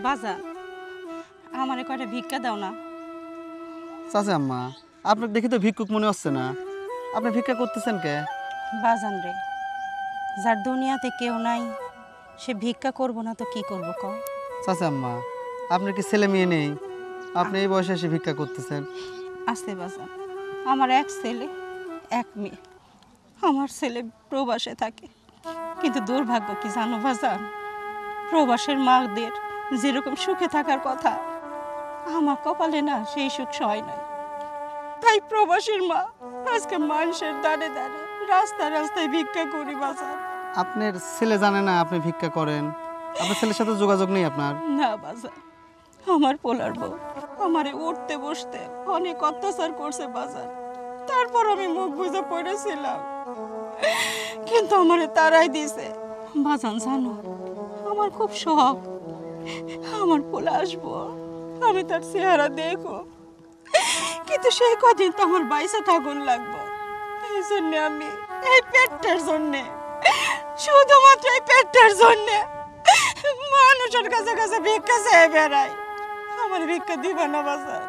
বাজার আমারে কয়টা ভিক্ষা দাও না। চাচা আম্মা, আপনাকে দেখি তো ভিক্ষুক মনে হচ্ছে না, আপনি ভিক্ষা করতেছেন কে? বাজান রে, যার দুনিয়াতে কেউ নাই সে ভিক্ষা করবো না তো কি করবো কও? চাচা আম্মা, আপনার কি ছেলে মেয়ে নেই? আপনি এই বয়সে এসে ভিক্ষা করতেছেন? আসতে বাজান, আমার এক ছেলে এক মেয়ে। আমার ছেলে প্রবাসে থাকে, কিন্তু দুর্ভাগ্য কি জানো বাজান, প্রবাসের মাদের যেরকম সুখে থাকার কথা, আমার কপালে না সেই সুখ সয় নাই। তাই প্রবাসীর মা আজকে মানুষের দাঁড়ে দাঁড়ে রাস্তায় রাস্তায় ভিক্ষা করি বাজান। আপনার ছেলে জানে না আপনি ভিক্ষা করেন? আপনার ছেলের সাথে যোগাযোগ নেই আপনার? না বাজান, আমার পোলার বউ আমারে উঠতে বসতে অনেক অত্যাচার করছে বাজান, তারপর আমি মুখ বুঝে পড়েছিলাম, কিন্তু আমারে তারাই দিছে বাজান। জানো, আমার খুব শখ আমার পোলা আসবো, আমি তার চেহারা দেখো, কিন্তু সেই কদিন তো আমার বাইসা থাকুন লাগবো। এই জন্য আমি এই পেটটার জন্যে, শুধুমাত্র এই পেটটার জন্যে মানুষের কাছে কাছে ভিক্ষা চেয়ে বেড়াই। আমার ভিক্ষা দিবা না বাজার?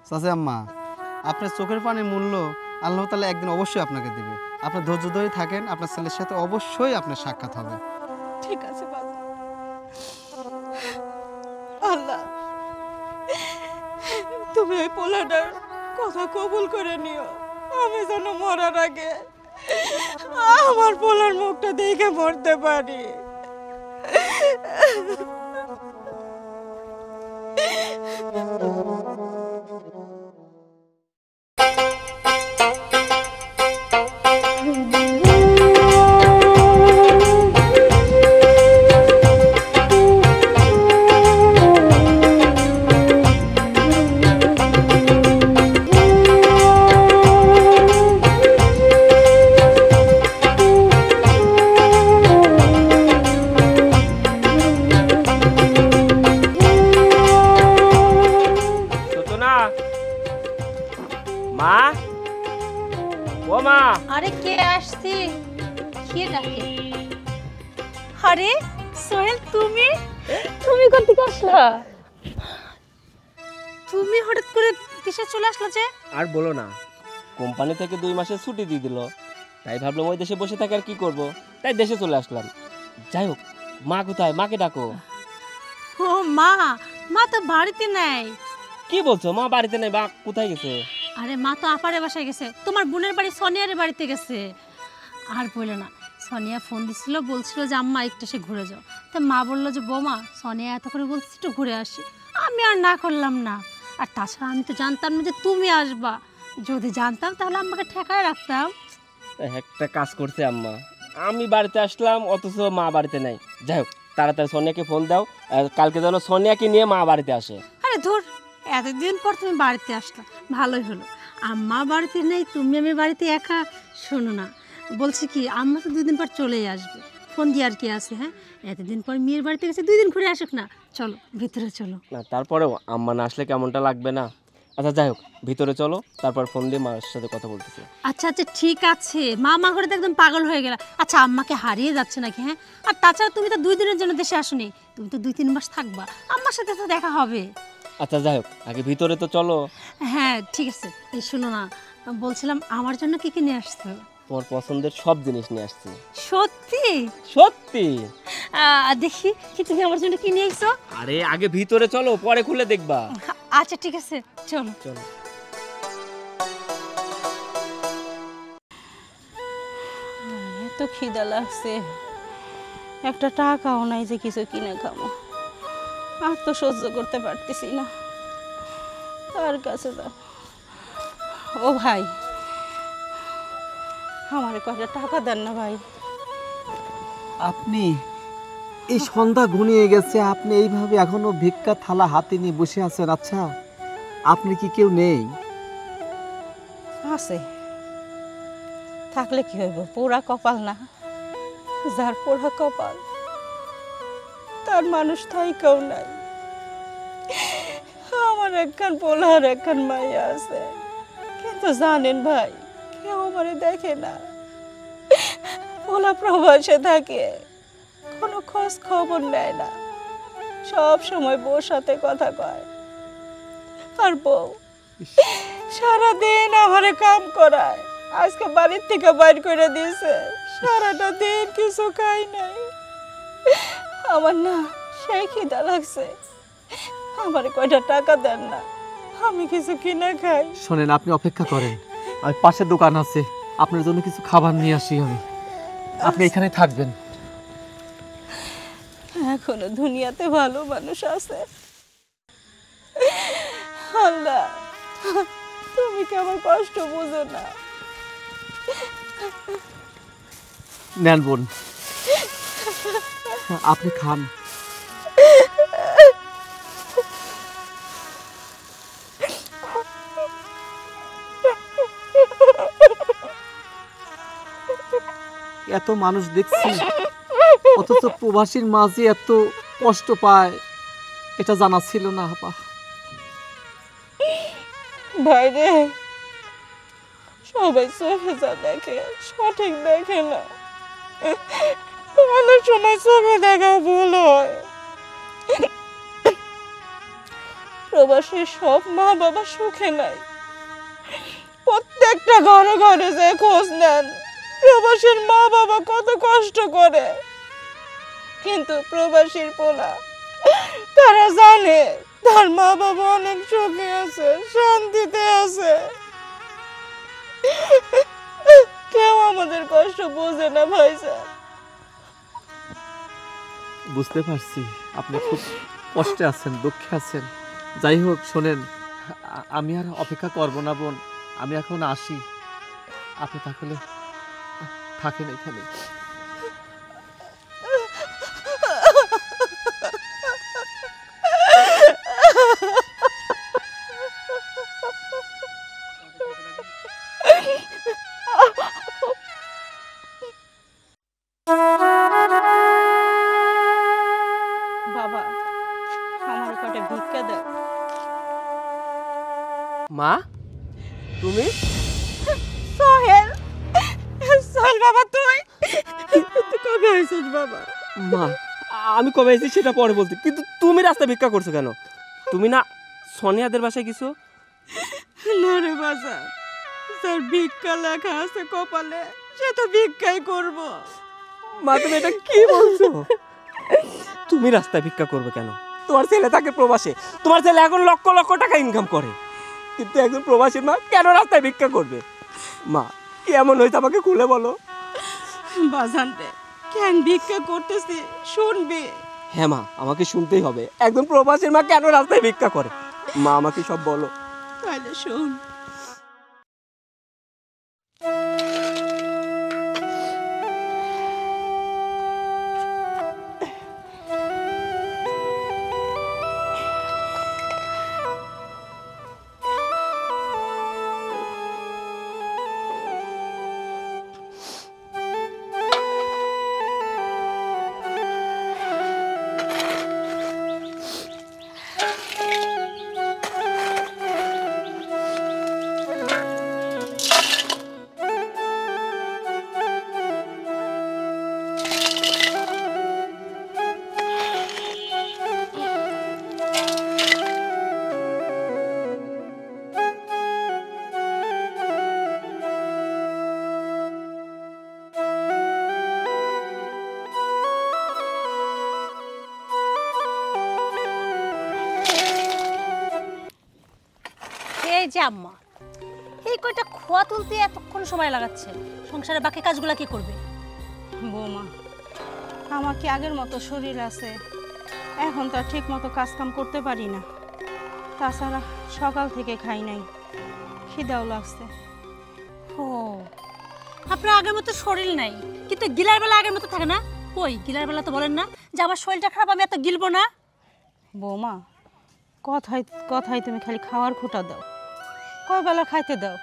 চাচা আম্মা, আপনার চোখের পানির মূল্য আল্লাহ তাআলা একদিন অবশ্যই আপনাকে দেবে। আপনি ধৈর্য ধরে থাকেন, আপনার ছেলের সাথে অবশ্যই আপনার সাক্ষাৎ হবে। ঠিক আছে বাজার। আল্লাহ, তুমি ওই পোলাটার কথা কবুল করে নিও, আমি যেন মরার আগে আমার পোলার মুখটা দেখে মরতে পারি। মা, ও মা। আরে কে আসছে? কে ডাকে? আরে সোহেল, তুমি তুমি কোথা থেকে আসলা? তুমি হঠাৎ করে দেশে চলে আসলা যে? আর বলো না, কোম্পানি থেকে 2 মাসের ছুটি দিয়ে দিল, তাই ভাবলাম ওই দেশে বসে থাকি আর কি করব, তাই দেশে চলে আসলাম। যাই হোক, মা কোথায়? মাকে ডাকো। ও মা, মা তো বাড়িতে নাই। কি বলছো? মা বাড়িতে নেই? মা কোথায় গেছে? আরে মা তো আপারে বাসায় গেছে, তোমার বোনের বাড়ি সোনিয়ার বাড়িতে গেছে। আর বললো না, সোনিয়া ফোন দিছিল, বলছিল যে আম্মা একটু সে ঘুরে যাও। তা মা বললো যে বৌমা, সোনিয়া এত করে বলছি একটু ঘুরে আসি। আমি আর না করলাম না। আর তাছাড়া আমি তো জানতাম না যে তুমি আসবা। যদি জানতাম তাহলে আম্মাকে ঠেকায় রাখতাম। একটা কাজ করছে আম্মা, আমি বাড়িতে আসলাম অথচ মা বাড়িতে নাই। যাই হোক, তাড়াতাড়ি সোনিয়াকে ফোন দাও, কালকে যেন সোনিয়াকে নিয়ে মা বাড়িতে আসে। আরে ধুর, এতদিন পর তুমি বাড়িতে আসলা, ভালোই হলো। আম্মা বাড়িতে নেই, তুমি আমি বাড়িতে একা। শোনো না, বলছি কি, আম্মা তো 2 দিন পর চলেই আসবে, ফোন দিয়ে আর কি আছে। হ্যাঁ, এতদিন পর মেয়ের বাড়িতে গেছে, 2 দিন ঘুরে আসুক না। চলো ভিতরে চলো। না, তারপরেও আম্মা না আসলে কেমনটা লাগবে না? আচ্ছা যাই হোক, ভিতরে চলো, তারপর ফোন দিয়ে মার সাথে কথা বলতেছি। আচ্ছা আচ্ছা ঠিক আছে। মা মা করে তো একদম পাগল হয়ে গেল। আচ্ছা, আম্মাকে হারিয়ে যাচ্ছে নাকি? হ্যাঁ, আর তাছাড়া তুমি তো 2 দিনের জন্য দেশে আসোনি, তুমি তো 2-3 মাস থাকবা, আম্মার সাথে তো দেখা হবে। আচ্ছা যাই হোক, আগে ভিতরে তো চলো। হ্যাঁ ঠিক আছে। এই শোনো না, বলছিলাম আমার জন্য কি কি নিয়ে আসছো? তোমার পছন্দের সব জিনিস নিয়ে আসছি। সত্যি? সত্যি? দেখি কি তুমি আমার জন্য কি নিয়ে এসছো। আরে আগে ভিতরে চলো, পরে খুলে দেখবা। আচ্ছা ঠিক আছে, চলো চলো। এত খিদা লাগছে, একটা টাকাও নাই যে কিছু কিনে খাবো। আর তো সহ্য করতে পারতেছি না, কার কাছে যাও? ও ভাই, আমারে কয়টা টাকা দেন না ভাই। আপনি এই সন্ধ্যা ঘনিয়ে গেছে, আপনি এইভাবে এখনো ভিক্ষা থালা হাতে নিয়ে বসে আছেন? আচ্ছা, আপনি কি কেউ নেই? আছে, থাকলে কি হইব? পোড়া কপাল না? যার পোড়া কপাল তার মানুষ থাইকাও নাই। আমার একখান পোলা আর একখান মাইয়া আছে, কিন্তু জানেন ভাই, কেউ আমারে দেখে না। পোলা প্রবাসে থাকে, কোনো খোঁজ খবর নেয় না, সব সময় বউর সাথে কথা কয়। আর বউ সারাদিন আমারে কাম করায়, আজকে বাড়ির থেকে বাইর করে দিয়েছে, সারাটা দিন কিছু খাই নাই। আমার না সেই খিদা লাগছে, আমারে কয়টা টাকা দেন না, আমি কিছু কিনে খাই। শোনেন, আপনি অপেক্ষা করেন, আমি পাশে দোকান আছে, আপনার জন্য কিছু খাবার নিয়ে আসি আমি। আপনি এখানে থাকবেন। এখনো দুনিয়াতে ভালো মানুষ আছে। আল্লাহ, তুমি কি আমার কষ্ট বুঝো না? নেন বোন, আপনি খান। এত মানুষ দেখছি, অথচ প্রবাসীর মাঝে এত কষ্ট পায়, এটা জানা ছিল না। আপা বাইরে সবাই চোখে যা দেখে সঠিক দেখে না, অনেক সময় চোখে দেখা ভুল হয়। প্রবাসীর সব মা বাবা সুখে নাই, প্রত্যেকটা ঘরে ঘরে যে খোঁজ নেন প্রবাসীর মা বাবা কত কষ্ট করে, কিন্তু প্রবাসীর পোলা তারা জানে তার মা বাবা অনেক সুখে আছে, শান্তিতে আছে। কেউ আমাদের কষ্ট বোঝে না ভাইজান। বুঝতে পারছি আপনি খুব কষ্টে আছেন, দুঃখে আছেন। যাই হোক, শোনেন, আমি আর অপেক্ষা করব না বোন, আমি এখন আসি। আপনি তাহলে থাকেন এখানে। বাবা, আমার কটা ভিক্ষা দাও। মা, তুমি? সোহেল, সোহেল বাবা তুই তুই কবে আইছিস বাবা? মা আমি কবে এসেছি সেটা পরে বলতে, কিন্তু তুমি রাস্তা ভিক্ষা করছো কেন? তুমি না সোনিয়াদের বাসায় গেছো? না রে বাজার, স্যার ভিক্ষা লেখা আছে কপালে, সে তো ভিক্ষাই করব। মা তুমি এটা কি বলছো? তুমি রাস্তায় ভিক্ষা করবে কেন? তোমার ছেলে থাকে প্রবাসে, তোমার ছেলে এখন লক্ষ লক্ষ টাকা ইনকাম করে, কিন্তু একজন প্রবাসীর মা কেন রাস্তায় ভিক্ষা করবে? মা কি এমন হয়েছে আমাকে খুলে বলো। বাজান রে, কেন ভিক্ষা করতেছি শুনবি? হ্যাঁ মা, আমাকে শুনতেই হবে, একজন প্রবাসীর মা কেন রাস্তায় ভিক্ষা করে। মা আমাকে সব বলো। তাহলে শোন। এই যে আম্মা, এই কয়টা খোয়া তুলতে এতক্ষণ সময় লাগাচ্ছে, সংসারের বাকি কাজগুলো কি করবে? বৌমা, আমার কি আগের মতো শরীর আছে? এখন তো আর ঠিক মতো কাজকাম করতে পারি না। তাছাড়া সকাল থেকে খাই নাই, খিদাও লাগছে। ও, আপনার আগের মতো শরীর নাই, কিন্তু গিলার বেলা আগের মতো থাকে না? কই গিলার বেলা তো বলেন না যে আমার শরীরটা খারাপ, আমি এত গিলবো না। বৌমা, কথায় কথায় তুমি খালি খাওয়ার খুঁটা দাও। কয় বেলা খাইতে দাও?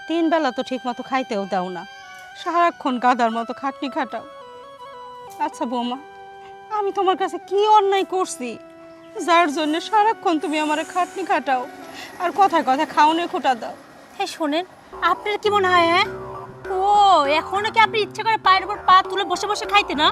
3 বেলা তো ঠিক মতো খাইতেও দাও না, সারাক্ষণ গাদার মতো খাটনি খাটাও। আচ্ছা বৌমা, আমি তোমার কাছে কি অন্যায় করছি যার জন্য সারাক্ষণ তুমি আমার খাটনি খাটাও আর কথায় কথায় খাওয়ানোর খুঁটা দাও? হ্যাঁ শোনেন, আপনার কি মনে হয়? হ্যাঁ, ও এখনো কি আপনি ইচ্ছা করে পায়ের উপর পা তুলে বসে বসে খাইতে না?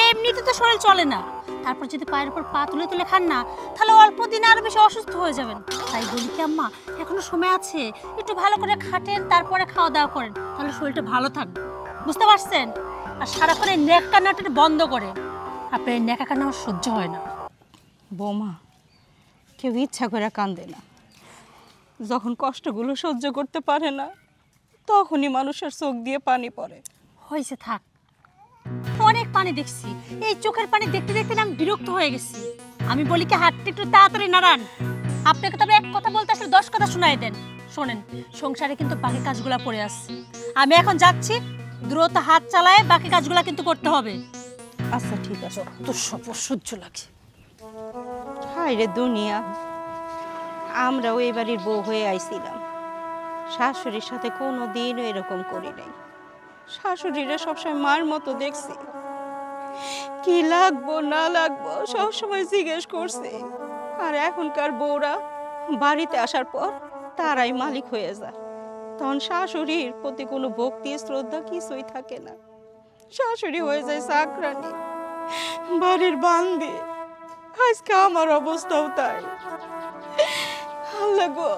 এমনিতে তো শরীর চলে না, তারপর যদি পায়ের উপর পা তুলে তুলে খান না, তাহলে অল্প দিনে আরো বেশি অসুস্থ হয়ে যাবেন। তাই বলি কি আম্মা, এখনো সময় আছে, একটু ভালো করে খাটেন, তারপরে খাওয়া দাওয়া করেন, তাহলে শরীরটা ভালো থাকবে। বুঝতে পারছেন? আর সারাক্ষণ এই নেক কান্নাটা বন্ধ করে, আপনার এই নেকা কান্না আমার সহ্য হয় না। বৌমা, কেউ ইচ্ছা করে কান্দে না, যখন কষ্টগুলো সহ্য করতে পারে না তখনই মানুষের চোখ দিয়ে পানি পড়ে। হয়েছে, থাক, অনেক পানি দেখছি, এই চোখের পানি দেখতে দেখতে আমি বিরক্ত হয়ে গেছি। আমি বলি কি হাতটা একটু তাড়াতাড়ি নাড়ান। আপনাকে তবে এক কথা বলতে আসলে 10 কথা শোনাই দেন। শোনেন, সংসারে কিন্তু বাকি কাজগুলো পড়ে আসছে, আমি এখন যাচ্ছি, দ্রুত হাত চালায় বাকি কাজগুলো কিন্তু করতে হবে। আচ্ছা ঠিক আছে। তো সব সহ্য লাগে। হায় রে দুনিয়া, আমরাও এই বাড়ির বউ হয়ে আইছিলাম, শাশুড়ির সাথে কোনো দিনও এরকম করি নাই। শাশুড়িরা সবসময় মার মতো দেখছি, কি লাগবো না লাগবো সবসময় জিজ্ঞেস করছে। আর এখনকার বউরা বাড়িতে আসার পর তারাই মালিক হয়ে যায়, তখন শাশুড়ির প্রতি কোনো ভক্তি শ্রদ্ধা কিছুই থাকে না। শাশুড়ি হয়ে যায় চাকরানি, বাড়ির বান্দি। আজকে আমার অবস্থাও তাই। আল্লাহ গো,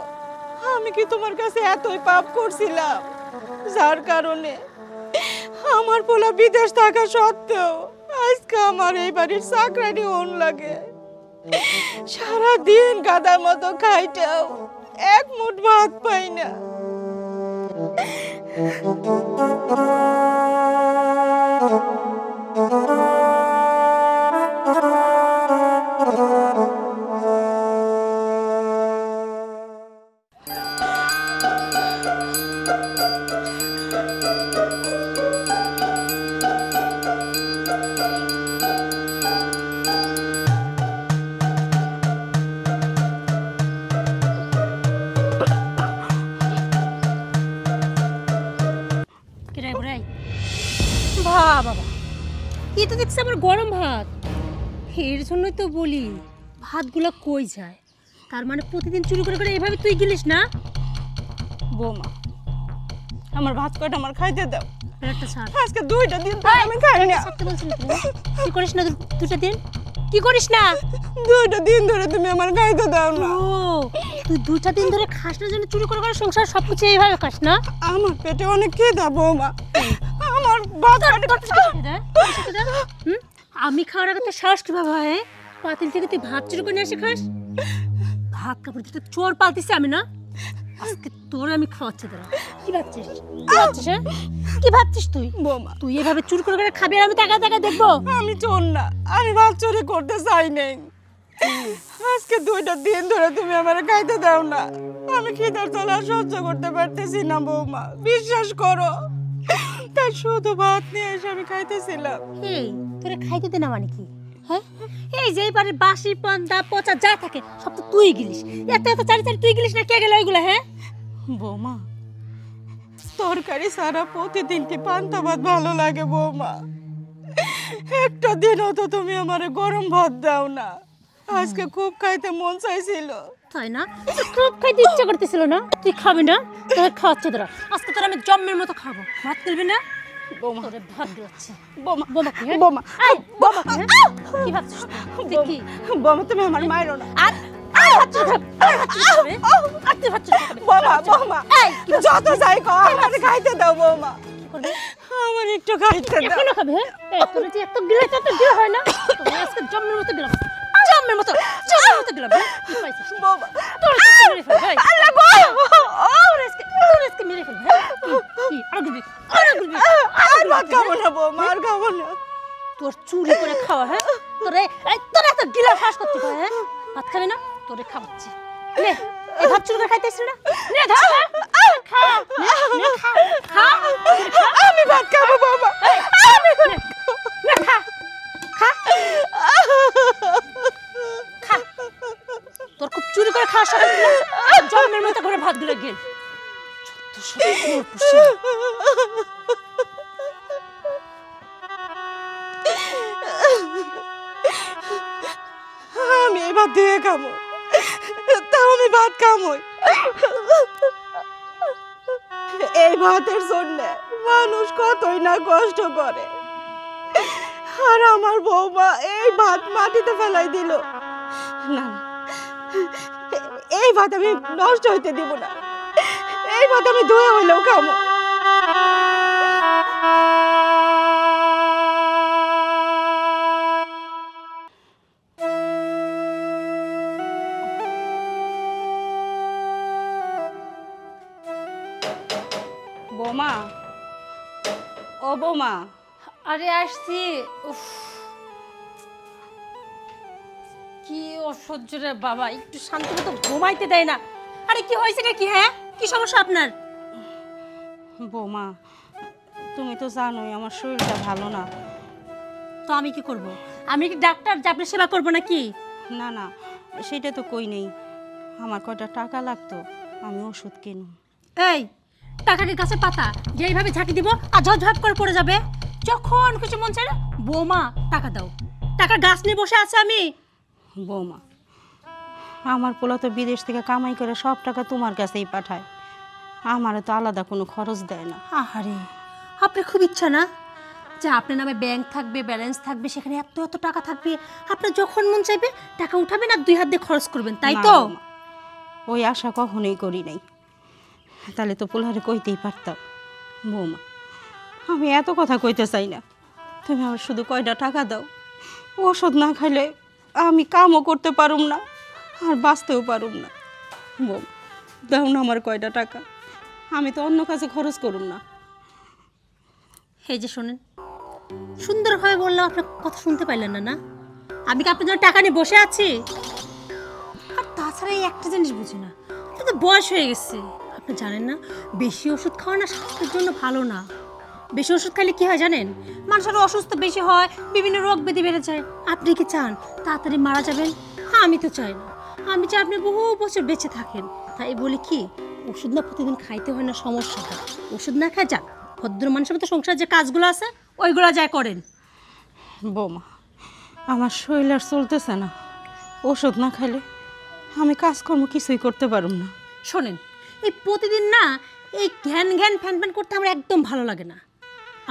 আমি কি তোমার কাছে এতই পাপ করছিলাম যার কারণে আমার পোলা বিদেশ থাকা সত্ত্বেও আজকে আমার এই বাড়ির চাকরানি ওন লাগে? সারাদিন গাদার মতো খাইটাও এক মুঠ ভাত পাই না। বাবা, এই তো দেখছি আমার গরম ভাত। এর জন্যই তো বলি ভাতগুলো কই যায়। তার মানে প্রতিদিন চুরি করে করে এইভাবে তুই গিলিস না? বৌমা আমার ভাত কয়টা আমার খাইতে দাও। প্লেটটা ছাড়। আজকে 2টা দিন ধরে আমি খাই না। ছাড়তে বলছি না তুমি। কি করিস না 2টা দিন? কি করিস না? 2টা দিন ধরে তুমি আমার খাইতে দাও না। ও তুই 2টা দিন ধরে খাস না, জন্য চুরি করে করে সংসার সবকিছু এইভাবে খাস না? আমার পেটে অনেক খিদা বৌমা। আমার ভাত আমি খাওয়ার আগে তো সাহস কিভাবে হয়? পাতিল থেকে তুই ভাত চুরি করে নিয়ে এসে খাস? ভাত কাপড় দিতে চোর পালতিস আমি না? আজকে তোর আমি খাওয়াচ্ছি তোরা। কি ভাবছিস? কি ভাবছিস? হ্যাঁ কি ভাবছিস তুই? বৌমা তুই এভাবে চুরি করে করে খাবি আর আমি টাকা টাকা দেখবো? আমি চোর না, আমি ভাত চুরি করতে চাই নাই। আজকে 2টা দিন ধরে তুমি আমার খাইতে দাও না। আমি খিদার জ্বালা সহ্য করতে পারতেছি না বৌমা, বিশ্বাস করো। তাই শুধু ভাত নিয়ে এসে আমি খাইতেছিলাম। এই তোরে খাইতে দে না মানে কি? হ্যাঁ এই যে এবারে বাসি পান্তা পচা যা থাকে সব তো তুই গিলিস। এত এত চারি চারি তুই গিলিস না, কে গেল ওইগুলো? হ্যাঁ বৌমা তরকারি সারা প্রতিদিন কি পান্তা ভাত ভালো লাগে বৌমা? একটা দিনও তো তুমি আমারে গরম ভাত দাও না। আজকে খুব খাইতে মন চাইছিল। তাই না? খুব খাইতে ইচ্ছা করতেছিল না? তুই খাবি না? তোর খাওয়াচ্ছে তোরা। আজকে তোরা আমি জম্মের মতো খাবো। ভাত তুলবি না? বৌমা তোরে ভাত দিচ্ছি। বৌমা বোমা কি? হ্যাঁ? বৌমা এই বোমা কি? হ্যাঁ? কি ভাবছিস তুই? কি বৌমা তুমি আমার মাইরো না। আর ভাত চুরি খাবে? ভাত চুরি খাবে? আর তুই ভাত চুরি খাবে? বৌমা বৌমা এই যত যাই কো আমার খাইতে দাও বৌমা। কি করবি? আমার একটু খাইতে দাও। এখনো খাবে? হ্যাঁ এই তোর যে এত গিলে তো গিলে হয় না? তোর আজকে জম্মের মতো গিলাম। জম্মের মতো গিলাম। কি পাইছিস? বৌমা তোর আজকে মেরে ফেল ভাই। আল্লাহ গো তোর আজকে মেরে ফেল। কি আর গিলবি? আর গিলবি? আর ভাত খাবো না বৌমা, আর খাবো না। তোর চুরি করে খাওয়া? হ্যাঁ তোরে তোর এত গিলা ফাঁস করতে পারে? হ্যাঁ ভাত খাবি না? তোরে খাওয়াচ্ছি। নে এই ভাত চুরি করে খাইতেছিস না? নে ধর খা। নে খা খা। আমি ভাত খাবো বৌমা। নে খা খা খা। তোর খুব চুরি করে খাওয়া সব জন্মের মতো করে ভাত গুলো গেল। আমি এই ভাত দিয়ে খাবো, তাও আমি ভাত খামই। এই ভাতের জন্য মানুষ কতই না কষ্ট করে, আর আমার বৌমা এই ভাত মাটিতে ফেলাই দিল। না না, এই ভাত আমি নষ্ট হইতে দিব না। এই ভাত আমি ধুয়ে হইলেও খাবো। বৌমা, ও বৌমা। আরে আসছি। উফ কি অসহ্য রে বাবা, একটু শান্তি মতো ঘুমাইতে দেয় না। আরে কি হয়েছে নাকি? হ্যাঁ কি সমস্যা আপনার? বৌমা তুমি তো জানোই আমার শরীরটা ভালো না। তো আমি কি করব? আমি কি ডাক্তার যে আপনার সেবা করবো নাকি? না না, সেটা তো কই নেই। আমার কয়টা টাকা লাগতো, আমি ওষুধ কিনুম। এই টাকাকে গাছে পাতা যে এইভাবে ঝাঁকি দিব আর ঝপঝপ করে পড়ে যাবে। যখন কিছু মন চায় না, বৌমা টাকা দাও। টাকা গাছ নিয়ে বসে আছে আমি? বৌমা আমার পোলা তো বিদেশ থেকে কামাই করে সব টাকা তোমার কাছেই পাঠায়, আমারও তো আলাদা কোনো খরচ দেয় না। আহারে আপনার খুব ইচ্ছা না যে আপনার নামে ব্যাংক থাকবে, ব্যালেন্স থাকবে, সেখানে এত এত টাকা থাকবে, আপনার যখন মন চাইবে টাকা উঠাবেন আর 2 হাত দিয়ে খরচ করবেন, তাই না তো? বৌমা, ওই আশা কখনোই করি নাই। তাহলে তো পোলারে কইতেই পারতাম। বৌমা আমি এত কথা কইতে চাই না, তুমি আমার শুধু কয়টা টাকা দাও। ওষুধ না খাইলে আমি কামও করতে পারুম না আর বাঁচতেও পারুম না। বৌমা দাও না আমার কয়টা টাকা, আমি তো অন্য কাজে খরচ করুম না। এই যে শোনেন, সুন্দরভাবে বললাম, আপনার কথা শুনতে পাইলেন না? না আমি কি আপনার জন্য টাকা নিয়ে বসে আছি? আর তাছাড়া এই একটা জিনিস বুঝি না, আপনার তো বয়স হয়ে গেছে। আপনি জানেন না বেশি ওষুধ খাওয়া না স্বাস্থ্যের জন্য ভালো না। বেশি ওষুধ খাইলে কি হয় জানেন? মানুষের অসুস্থ বেশি হয়, বিভিন্ন রোগ ব্যাধি বেড়ে যায়। আপনি কি চান তাড়াতাড়ি মারা যাবেন? হ্যাঁ আমি তো চাই না, আমি চাই আপনি বহু বছর বেঁচে থাকেন। তাই বলি কি, ওষুধ না প্রতিদিন খাইতে হয় না, সমস্যা হয়। ওষুধ না খায় যান, ভদ্র মানুষের মতো সংসার যে কাজগুলো আছে ওইগুলো যায় করেন। বৌমা আমার শরীর আর চলতেছে না, ওষুধ না খাইলে আমি কাজকর্ম কিছুই করতে পারুম না। শোনেন, এই প্রতিদিন না এই ঘ্যান ঘ্যান ফ্যান ফ্যান করতে আমার একদম ভালো লাগে না।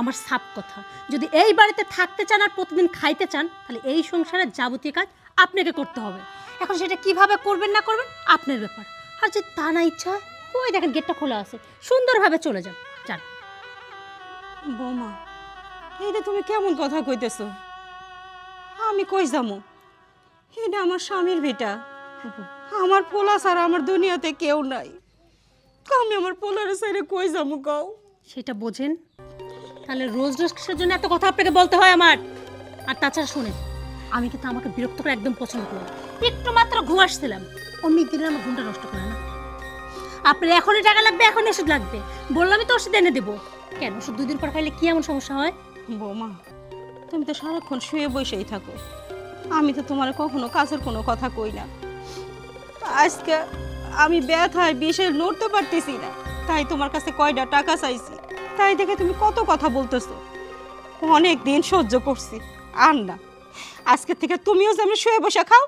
আমার সাপ কথা, যদি এই বাড়িতে থাকতে চান আর প্রতিদিন খাইতে চান তাহলে এই সংসারের যাবতীয় কাজ আপনাকে করতে হবে। এখন সেটা কিভাবে করবেন না করবেন আপনার ব্যাপার। আর যদি তা না ইচ্ছা হয়, ওই দেখেন গেটটা খোলা আছে, সুন্দরভাবে চলে যান। যান। বৌমা, এইটা তুমি কেমন কথা কইতেছো? আমি কই যামু? এটা আমার স্বামীর ভিটা, আমার পোলা ছাড়া আমার দুনিয়াতে কেউ নাই। আমি আমার পোলারে ছেড়ে কই যামু কও? সেটা বোঝেন? তাহলে রোজ রোজ কিসের জন্য এত কথা আপনাকে বলতে হয় আমার? আর তাছাড়া শোনেন, আমি কিন্তু আমাকে বিরক্ত করে একদম পছন্দ করি না। একটু মাত্র ঘুম আসছিলাম, অমনি দিলে আমার ঘুমটা নষ্ট করে না। আপনার এখনই টাকা লাগবে, এখন ওষুধ লাগবে, বললামই তো ওষুধ এনে দেবো। কেন ওষুধ 2 দিন পর খাইলে কি এমন সমস্যা হয়? বৌমা, তুমি তো সারাক্ষণ শুয়ে বসেই থাকো। আমি তো তোমার কখনো কাজের কোনো কথা কই না। আজকে আমি ব্যথায় বিষে নড়তে পারতেছি না, তাই তোমার কাছে কয়টা টাকা চাইছি। তাই দেখে তুমি কত কথা বলতেছো। অনেক দিন সহ্য করছি, আর না। আজকে থেকে তুমিও যেমন শুয়ে বসে খাও,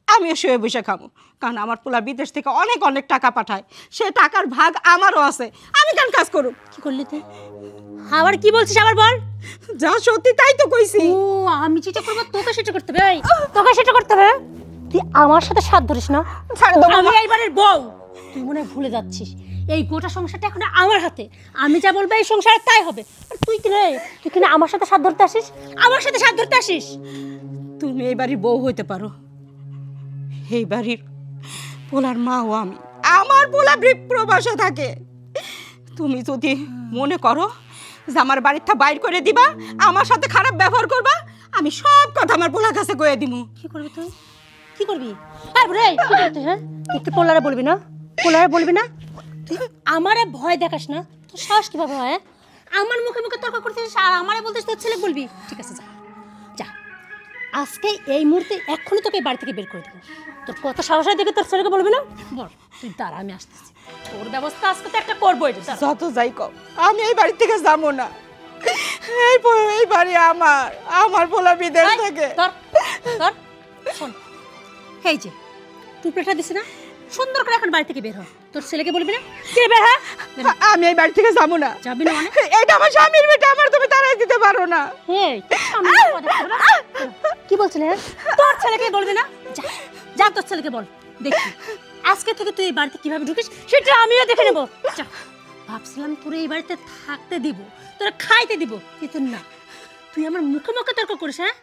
আমিও শুয়ে বসে খাবো। কারণ আমার পোলা বিদেশ থেকে অনেক অনেক টাকা পাঠায়, সে টাকার ভাগ আমারও আছে। আমি কেন কাজ করব? কি করলি তুই? আবার কি বলছিস? আবার বল। যা সত্যি তাই তো কইছি। ও, আমি যেটা করবো তোকে সেটা করতে হবে। এই, তোকে সেটা করতে হবে। তুই আমার সাথে সাথ ধরিস না। আমি এইবারের বউ, তুই মনে হয় ভুলে যাচ্ছিস। এই গোটা সংসারটা এখন আমার হাতে, আমি যা বলবো এই সংসারে তাই হবে। আর তুই কি রে, তুই কিনা আমার সাথে সাথ ধরতে আসিস? আমার সাথে সাথ ধরতে আসিস? তুমি এই বাড়ির বউ হইতে পারো, এই বাড়ির পোলার মাও আমি। আমার পোলা প্রবাসে থাকে। তুমি যদি মনে করো যে আমার বাড়িটা বাইর করে দিবা, আমার সাথে খারাপ ব্যবহার করবা, আমি সব কথা আমার পোলার কাছে কয়ে দিমু। কি করবি তুই? কি করবি? আরে রে, কি করতে? হ্যাঁ, তুই কি পোলারে বলবি না? পোলারে বলবি না? তুই আমারে ভয় দেখাস না? তোর সাহস কিভাবে হয়? আমার মুখে মুখে তর্ক করতেছিস আর আমারে বলতেছিস তোর ছেলে বলবি? ঠিক আছে, যা যা, আজকে এই মুহূর্তে এক্ষুনি তোকে বাড়ি থেকে বের করে দেবো। তোর কত সাহস হয় দেখে তোর ছেলেকে বলবি না? বল, তুই দাঁড়া, আমি আসতেছি। তোর ব্যবস্থা আজকে তো একটা করবোই। যত যাই কও, আমি এই বাড়ি থেকে যাবো না। এই বাড়ি আমার, আমার পোলা বিদেশ থেকে। ধর ধর, শোন, এই যে তুই প্লেটটা দিস না, সুন্দর করে এখন বাড়ি থেকে বের হ। তোর ছেলেকে বলবি না? কে বের হ? আমি এই বাড়ি থেকে যাবো না। যাবি না মানে? এটা আমার স্বামীর বেটা, আমার তুমি তাড়াই দিতে পারো না। এই, কি বলছিস? তোর ছেলেকে বলবি না? যা যা, তোর ছেলেকে বল। দেখি আজকে থেকে তুই এই বাড়িতে কিভাবে ঢুকিস সেটা আমিও দেখে নেবো। যা। ভাবছিলাম তোর এই বাড়িতে থাকতে দিব, তোরা খাইতে দিব, কিন্তু না, তুই আমার মুখে মুখে তর্ক করিস। হ্যাঁ,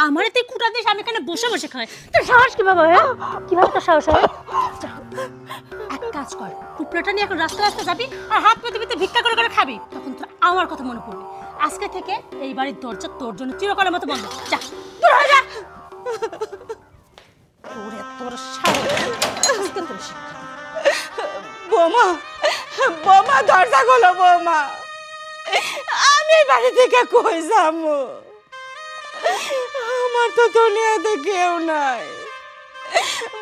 আমারে তুই কুটা দিস, আমি এখানে বসে বসে খাই। তোর সাহস কিভাবে হয়? কিভাবে তোর সাহস হয়? এক কাজ কর, টুকরাটা নিয়ে এখন রাস্তা রাস্তা যাবি আর হাত পেতে পেতে ভিক্ষা করে করে খাবি, তখন তোর আমার কথা মনে পড়বে। আজকে থেকে এই বাড়ির দরজা তোর জন্য চিরকালের মতো বন্ধ। যা, দূর হয়ে যা। তোর এত বড় সাহস, আজকে তোর শিক্ষা দেব। বৌমা, বৌমা, দরজা খোলো বৌমা। আমি এই বাড়ি থেকে কই যাবো? আমার তো দুনিয়াতে কেউ নাই।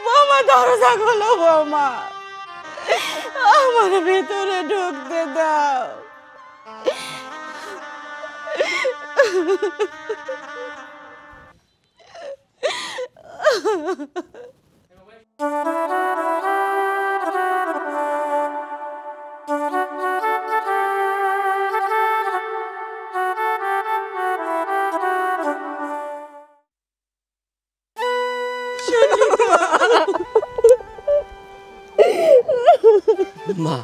বৌমা, দরজা খোলো বৌমা, আমার ভিতরে ঢুকতে দাও। মা,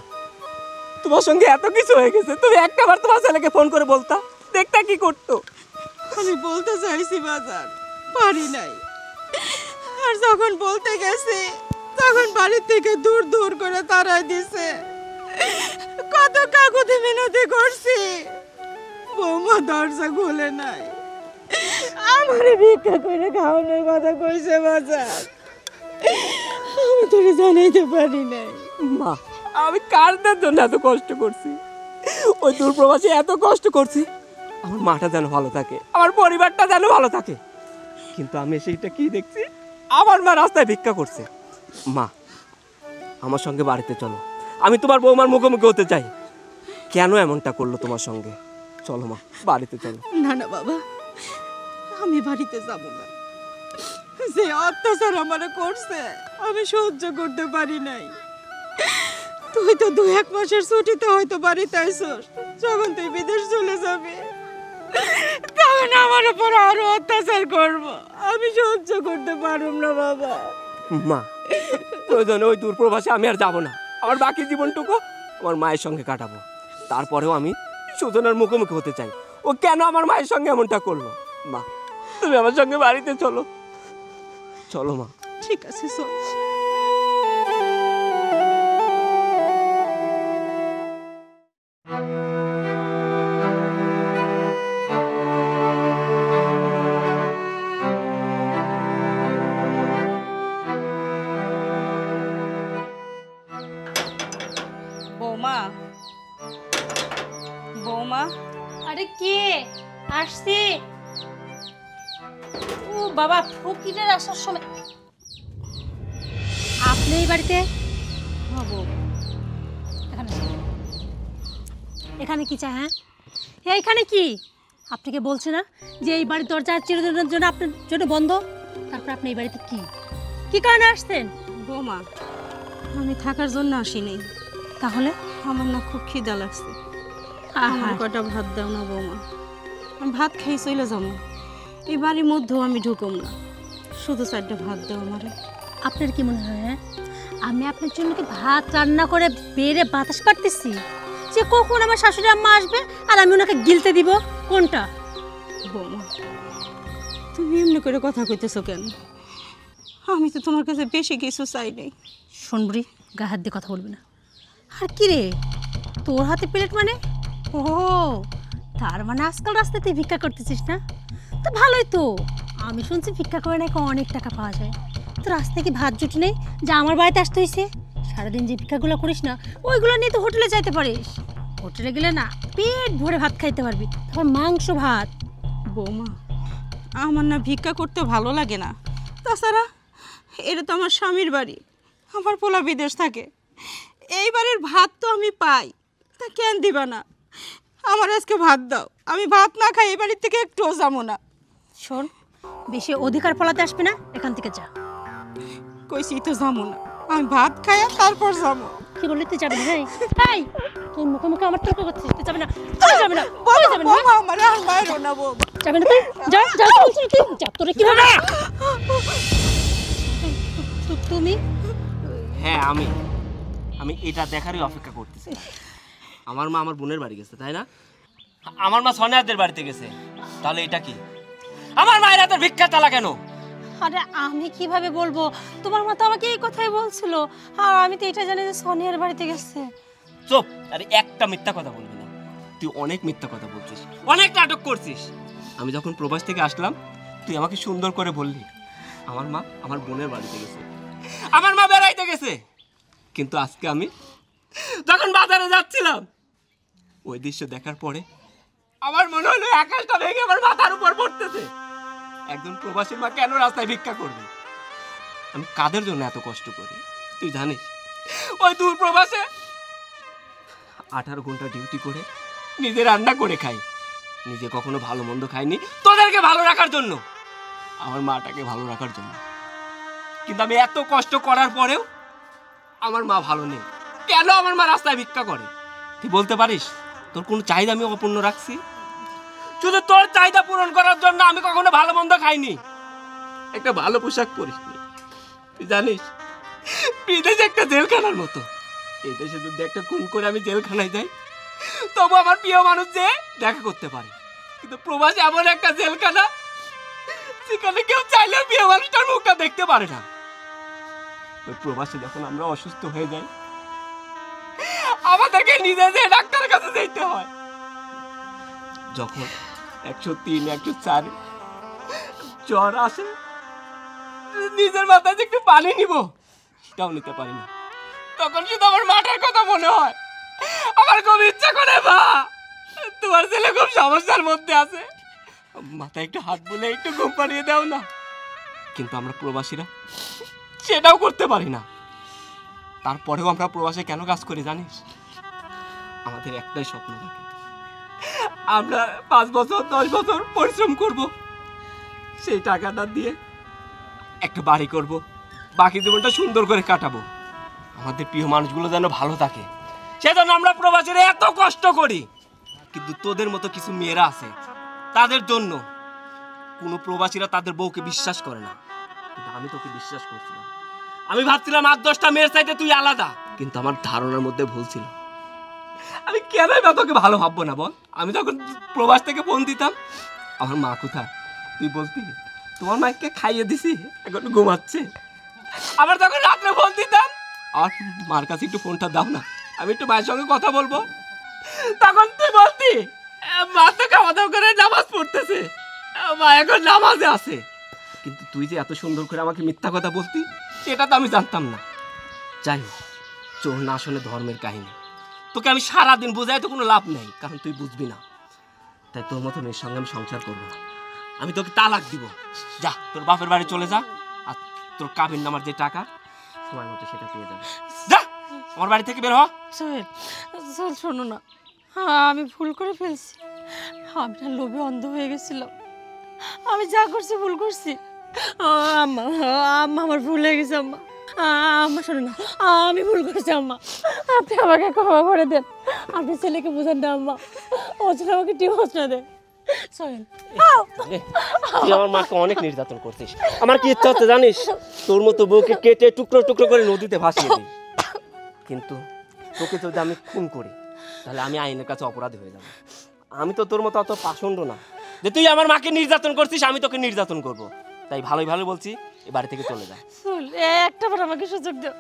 তোমার সঙ্গে এত কিছু হয়ে গেছে, তুমি একটাবার তোমার ছেলেকে ফোন করে বলতা, দেখতা কি করতো। আমি বলতে চাইছি বাজার, পারি নাই। আর যখন বলতে গেছি তখন বাড়ির থেকে দূর দূর করে তাড়াই দিছে। কত কাকুতি মিনতি করছি, বৌমা দরজা খুলে নাই। আমারে ভিক্ষা করে খাওয়ানোর কথা কইছে বাজার, আমি তোরে জানাইতে পারি নাই। মা, আমি কারদের জন্য এত কষ্ট করছি, ওই দূরপ্রবাসে এত কষ্ট করছি, আমার মাটা যেন ভালো থাকে, আমার পরিবারটা যেন ভালো থাকে। কিন্তু আমি সেইটা কি দেখছি, আমার মা রাস্তায় ভিক্ষা করছে। মা, আমার সঙ্গে বাড়িতে চলো, আমি তোমার বৌমার মুখোমুখি হতে চাই। কেন এমনটা করলো তোমার সঙ্গে? চলো মা, বাড়িতে চলো। না না বাবা, আমি বাড়িতে যাব না। যে অত্যাচার আমারে করছে আমি সহ্য করতে পারি নাই। তুই তো 2-1 মাসের ছুটিতে হয়তো বাড়িতে আইছস, যখন তুই বিদেশ চলে যাবি তখন আমার উপর আরো অত্যাচার করব, আমি সহ্য করতে পারব না বাবা। মা, প্রয়োজনে ওই দূরপ্রবাসে আমি আর যাব না। আমার বাকি জীবনটুকু আমার মায়ের সঙ্গে কাটাবো। তারপরেও আমি সুজনের মুখোমুখি হতে চাই। ও কেন আমার মায়ের সঙ্গে এমনটা করলো? মা, তুমি আমার সঙ্গে বাড়িতে চলো, চলো মা। ঠিক আছে, চল। বৌমা, বৌমা, আরে কে আসছে? ও বাবা, ফকিরের আসার সময় আপনি এই বাড়িতে? হ্যাঁ বৌমা। এখানে এখানে কি চাই? হ্যাঁ এখানে কি? আপনাকে বলছে না যে এই বাড়ির দরজা চিরদিনের জন্য আপনার জন্য বন্ধ? তারপর আপনি এই বাড়িতে কি কারণে আসছেন? বৌমা, আমি থাকার জন্য আসিনি। তাহলে আমার না খুব খিদা লাগছে, আমার কটা ভাত দাও না বৌমা। আমি ভাত খাই চলে যাবো, এই বাড়ির মধ্যেও আমি ঢুকম না, শুধু 4টা ভাত দাও আমারে। আপনার কি মনে হয় আমি আপনার জন্য কি ভাত রান্না করে বেড়ে বাতাস পাড়তেছি যে কখন আমার শাশুড়ি আম্মা আসবে আর আমি ওনাকে গিলতে দিব? কোনটা? বৌমা, তুমি এমনি করে কথা কইতেছো কেন? আমি তো তোমার কাছে বেশি কিছু চাই নাই। শুনবি, গা হাত দিয়ে কথা বলবি না। আর কি রে, তোর হাতে প্লেট মানে? ও, তার মানে আজকাল রাস্তাতে ভিক্ষা করতেছিস না? তো ভালোই তো। আমি শুনছি ভিক্ষা করে নাকি অনেক টাকা পাওয়া যায়। তো রাস্তায় কি ভাত জুটি নেই যা আমার বাড়িতে আসতে হয়েছে? সারাদিন যে ভিক্ষাগুলো করিস না, ওইগুলো নিয়ে তো হোটেলে যাইতে পারিস। হোটেলে গেলে না পেট ভরে ভাত খাইতে পারবি, তারপর মাংস ভাত। বৌমা, আমার না ভিক্ষা করতে ভালো লাগে না। তাছাড়া এটা তো আমার স্বামীর বাড়ি, আমার পোলা বিদেশ থাকে। এই বাড়ির ভাত তো আমি পাই, তা কেন দিবা না? আমার আজকে ভাত দাও, আমি ভাত না খাই এই বাড়ির থেকে একটুও যাবো না। শোন, বেশি অধিকার ফলাতে আসবে না, এখান থেকে যা। কইছি তো যাবো না, আমি ভাত খাই তারপর যাবো। কি বললি তুই যাবি না? এই তুই মুখে মুখে আমার তর্ক করছিস, তুই যাবি না, তুই যাবি না, তুই যাবি না। বৌমা, আমার আর মায়েরও না বৌমা। যাবি না তুই? যা যা, বলছিস তুই যা। তোরে কি হবে? তুমি? হ্যাঁ, আমি এটা দেখারই অপেক্ষা করতেছি। আমার মা আমার বোনের বাড়ি গেছে, তাই না? আমার মা সোনিয়াদের বাড়িতে গেছে, তাহলে এটা কি? আমার মায়ের হাতে ভিক্ষা চালা কেন? আরে আমি কিভাবে বলবো? তোমার মা তো আমাকে এই কথাই বলছিল, আর আমি তো এটা জানি যে সোনিয়ার বাড়িতে গেছে। চুপ! আরে একটা মিথ্যা কথা বলবি না। তুই অনেক মিথ্যা কথা বলছিস, অনেক নাটক করছিস। আমি যখন প্রবাস থেকে আসলাম, তুই আমাকে সুন্দর করে বললি আমার মা আমার বোনের বাড়িতে গেছে, আমার মা বেড়াইতে গেছে। কিন্তু আজকে আমি যখন বাজারে যাচ্ছিলাম, ওই দৃশ্য দেখার পরে আমার মনে হলো আকাশটা ভেঙে আমার মাথার উপর পড়তেছে। একজন প্রবাসীর মা কেন রাস্তায় ভিক্ষা করবে? আমি কাদের জন্য এত কষ্ট করি তুই জানিস? ওই দূর প্রবাসে 18 ঘন্টা ডিউটি করে নিজে রান্না করে খাই, নিজে কখনো ভালো মন্দ খাইনি তোদেরকে ভালো রাখার জন্য, আমার মাটাকে ভালো রাখার জন্য। কিন্তু আমি এত কষ্ট করার পরেও আমার মা ভালো নেই। কেন আমার মা রাস্তায় ভিক্ষা করে? তুই বলতে পারিস তোর কোনো চাহিদা আমি অপূর্ণ রাখছি? শুধু তোর চাহিদা পূরণ করার জন্য আমি কখনো ভালো মন্দ খাইনি, একটা ভালো পোশাক পরিসনি। তুই জানিস বিদেশে একটা জেলখানার মতো, এই দেশে যদি একটা খুন করে আমি জেলখানায় যাই তবু আমার প্রিয় মানুষ যে দেখা করতে পারে। কিন্তু প্রবাসে এমন একটা জেলখানা সেখানে কেউ চাইলেও প্রিয় মানুষটার মুখটা দেখতে পারে না। ওই প্রবাসে যখন আমরা অসুস্থ হয়ে যাই আমাদেরকে নিজে যে ডাক্তারের কাছে যেতে হয়। যখন 103, 104 জ্বর আসে, নিজের মাথায় যে একটু পানি নিব সেটাও নিতে পারি না। তখন শুধু আমার মাটার কথা মনে হয়। আমার খুব ইচ্ছা করে, মা তোমার ছেলে খুব সমস্যার মধ্যে আছে, মাথায় একটু হাত বুলে একটু ঘুম পাড়িয়ে দাও না। কিন্তু আমরা প্রবাসীরা সেটাও করতে পারি না। তারপরেও আমরা প্রবাসে কেন কাজ করি জানিস? আমাদের একটাই স্বপ্ন থাকে, আমরা 5 বছর 10 বছর পরিশ্রম করব, সেই টাকাটা দিয়ে একটা বাড়ি করব, বাকি জীবনটা সুন্দর করে কাটাবো। আমাদের প্রিয় মানুষগুলো যেন ভালো থাকে, সেজন্য আমরা প্রবাসীরা এত কষ্ট করি। কিন্তু তোদের মতো কিছু মেয়েরা আছে, তাদের জন্য কোনো প্রবাসীরা তাদের বউকে বিশ্বাস করে না। কিন্তু আমি তোকে বিশ্বাস করছিলাম, আমি ভাবছিলাম 8-10টা মেয়ের চাইতে তুই আলাদা, কিন্তু আমার ধারণার মধ্যে ভুল ছিল। আমি কেনই বা তোকে ভালো ভাববো না বল? আমি যখন প্রবাস থেকে ফোন দিতাম, আমার মা কোথায় তুই বলতি, তোমার মাকে খাইয়ে দিছি, এখন ঘুমাচ্ছে। আবার যখন রাত্রে ফোন দিতাম, আর মার কাছে একটু ফোনটা দাও না, আমি একটু মায়ের সঙ্গে কথা বলবো, তখন তুই বলতি মা তো খাওয়া দাওয়া করে নামাজ পড়তেছে, মা এখন নামাজে আছে। কিন্তু তুই যে এত সুন্দর করে আমাকে মিথ্যা কথা বলতি, সেটা তো আমি জানতাম না। যাই হোক, চোর না আসলে ধর্মের কাহিনী। তোকে আমি সারাদিন বোঝাই তো কোনো লাভ নেই, কারণ তুই বুঝবি না। তাই তোর মতো মেয়ের সঙ্গে আমি সংসার করবো না, আমি তোকে তালাক দিব। যা তোর বাপের বাড়ি চলে যা, আর তোর কাবিন নামার যে টাকা সময় মতো সেটা পেয়ে যাবে। যা আমার বাড়ি থেকে বের হ। সোহেল, সোহেল শোনো না, আমি ভুল করে ফেলছি। আমি না লোভে অন্ধ হয়ে গেছিলাম, আমি যা করছি ভুল করছি। আম্মা আম্মা আমার ভুল হয়ে গেছে আম্মা। আম্মা শোনো না, আমি ভুল করছি আম্মা, আপনি আমাকে ক্ষমা করে দেন। আপনি ছেলেকে বুঝান না আম্মা, ও যেন আমাকে ডিভোর্স না দেয়। সোহেল, তুই আমার মাকে অনেক নির্যাতন করছিস। আমার কি ইচ্ছা হচ্ছে জানিস, তোর মতো বউকে কেটে টুকরো টুকরো করে নদীতে ভাসিয়ে দিই। কিন্তু তোকে যদি আমি খুন করি, তাহলে আমি আইনের কাছে অপরাধী হয়ে যাব। আমি তো তোর মতো অত পাষণ্ড না যে তুই আমার মাকে নির্যাতন করছিস, আমি তোকে নির্যাতন করব। তাই ভালোই ভালো বলছি, এ বাড়ি থেকে চলে যা। সোহেল, একটা বার আমাকে সুযোগ দাও,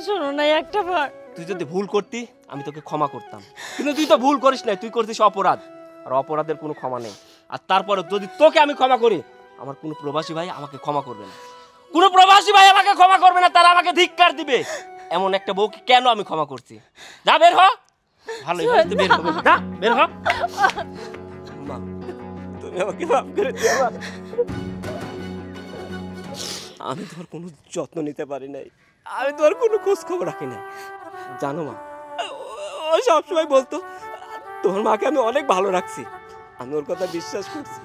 শোনো না, একটা বার। তুই যদি ভুল করতি, আমি তোকে ক্ষমা করতাম, কিন্তু তুই তো ভুল করিস না, তুই করছিস অপরাধ, আর অপরাধের কোনো ক্ষমা নেই। আর তারপরে যদি তোকে আমি ক্ষমা করি, আমার কোনো প্রবাসী ভাই আমাকে ক্ষমা করবে না, কোনো প্রবাসী ভাই আমাকে ক্ষমা করবে না, তারা আমাকে ধিক্কার দিবে। এমন একটা বউকে কেন আমি ক্ষমা করছি? যা বের হ, ভালোই ভালো বের হবে, যা বের হ। মা, তুমি আমাকে মাফ করে দিও মা। আমি তোর কোনো যত্ন নিতে পারি নাই, আমি তোর কোনো খোঁজ খবর রাখি নাই, জানো মা। ও সবসময় বলতো তোর মাকে আমি অনেক ভালো রাখছি, আমি ওর কথা বিশ্বাস করছি।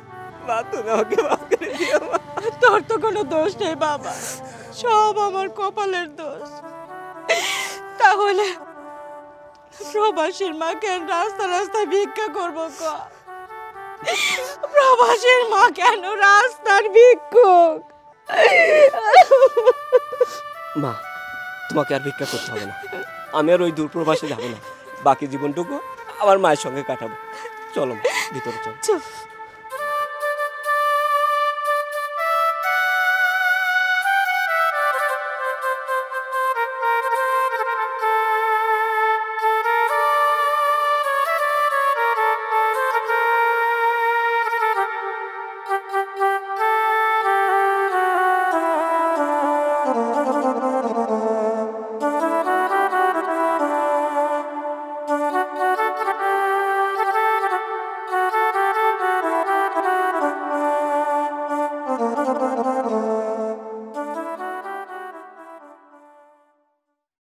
মা, তুমি আমাকে মাফ করে দিও মা। তোর তো কোনো দোষ নেই বাবা, সব আমার কপালের দোষ। তাহলে প্রবাসীর মা কেন রাস্তা রাস্তায় ভিক্ষা করবো ক? প্রবাসীর মা কেন রাস্তার ভিক্ষুক? মা, তোমাকে আর ভিক্ষা করতে হবে না, আমি আর ওই দূরপ্রবাসে যাবো না, বাকি জীবনটুকু আমার মায়ের সঙ্গে কাটাবো। চলো মা, ভিতরে চলো।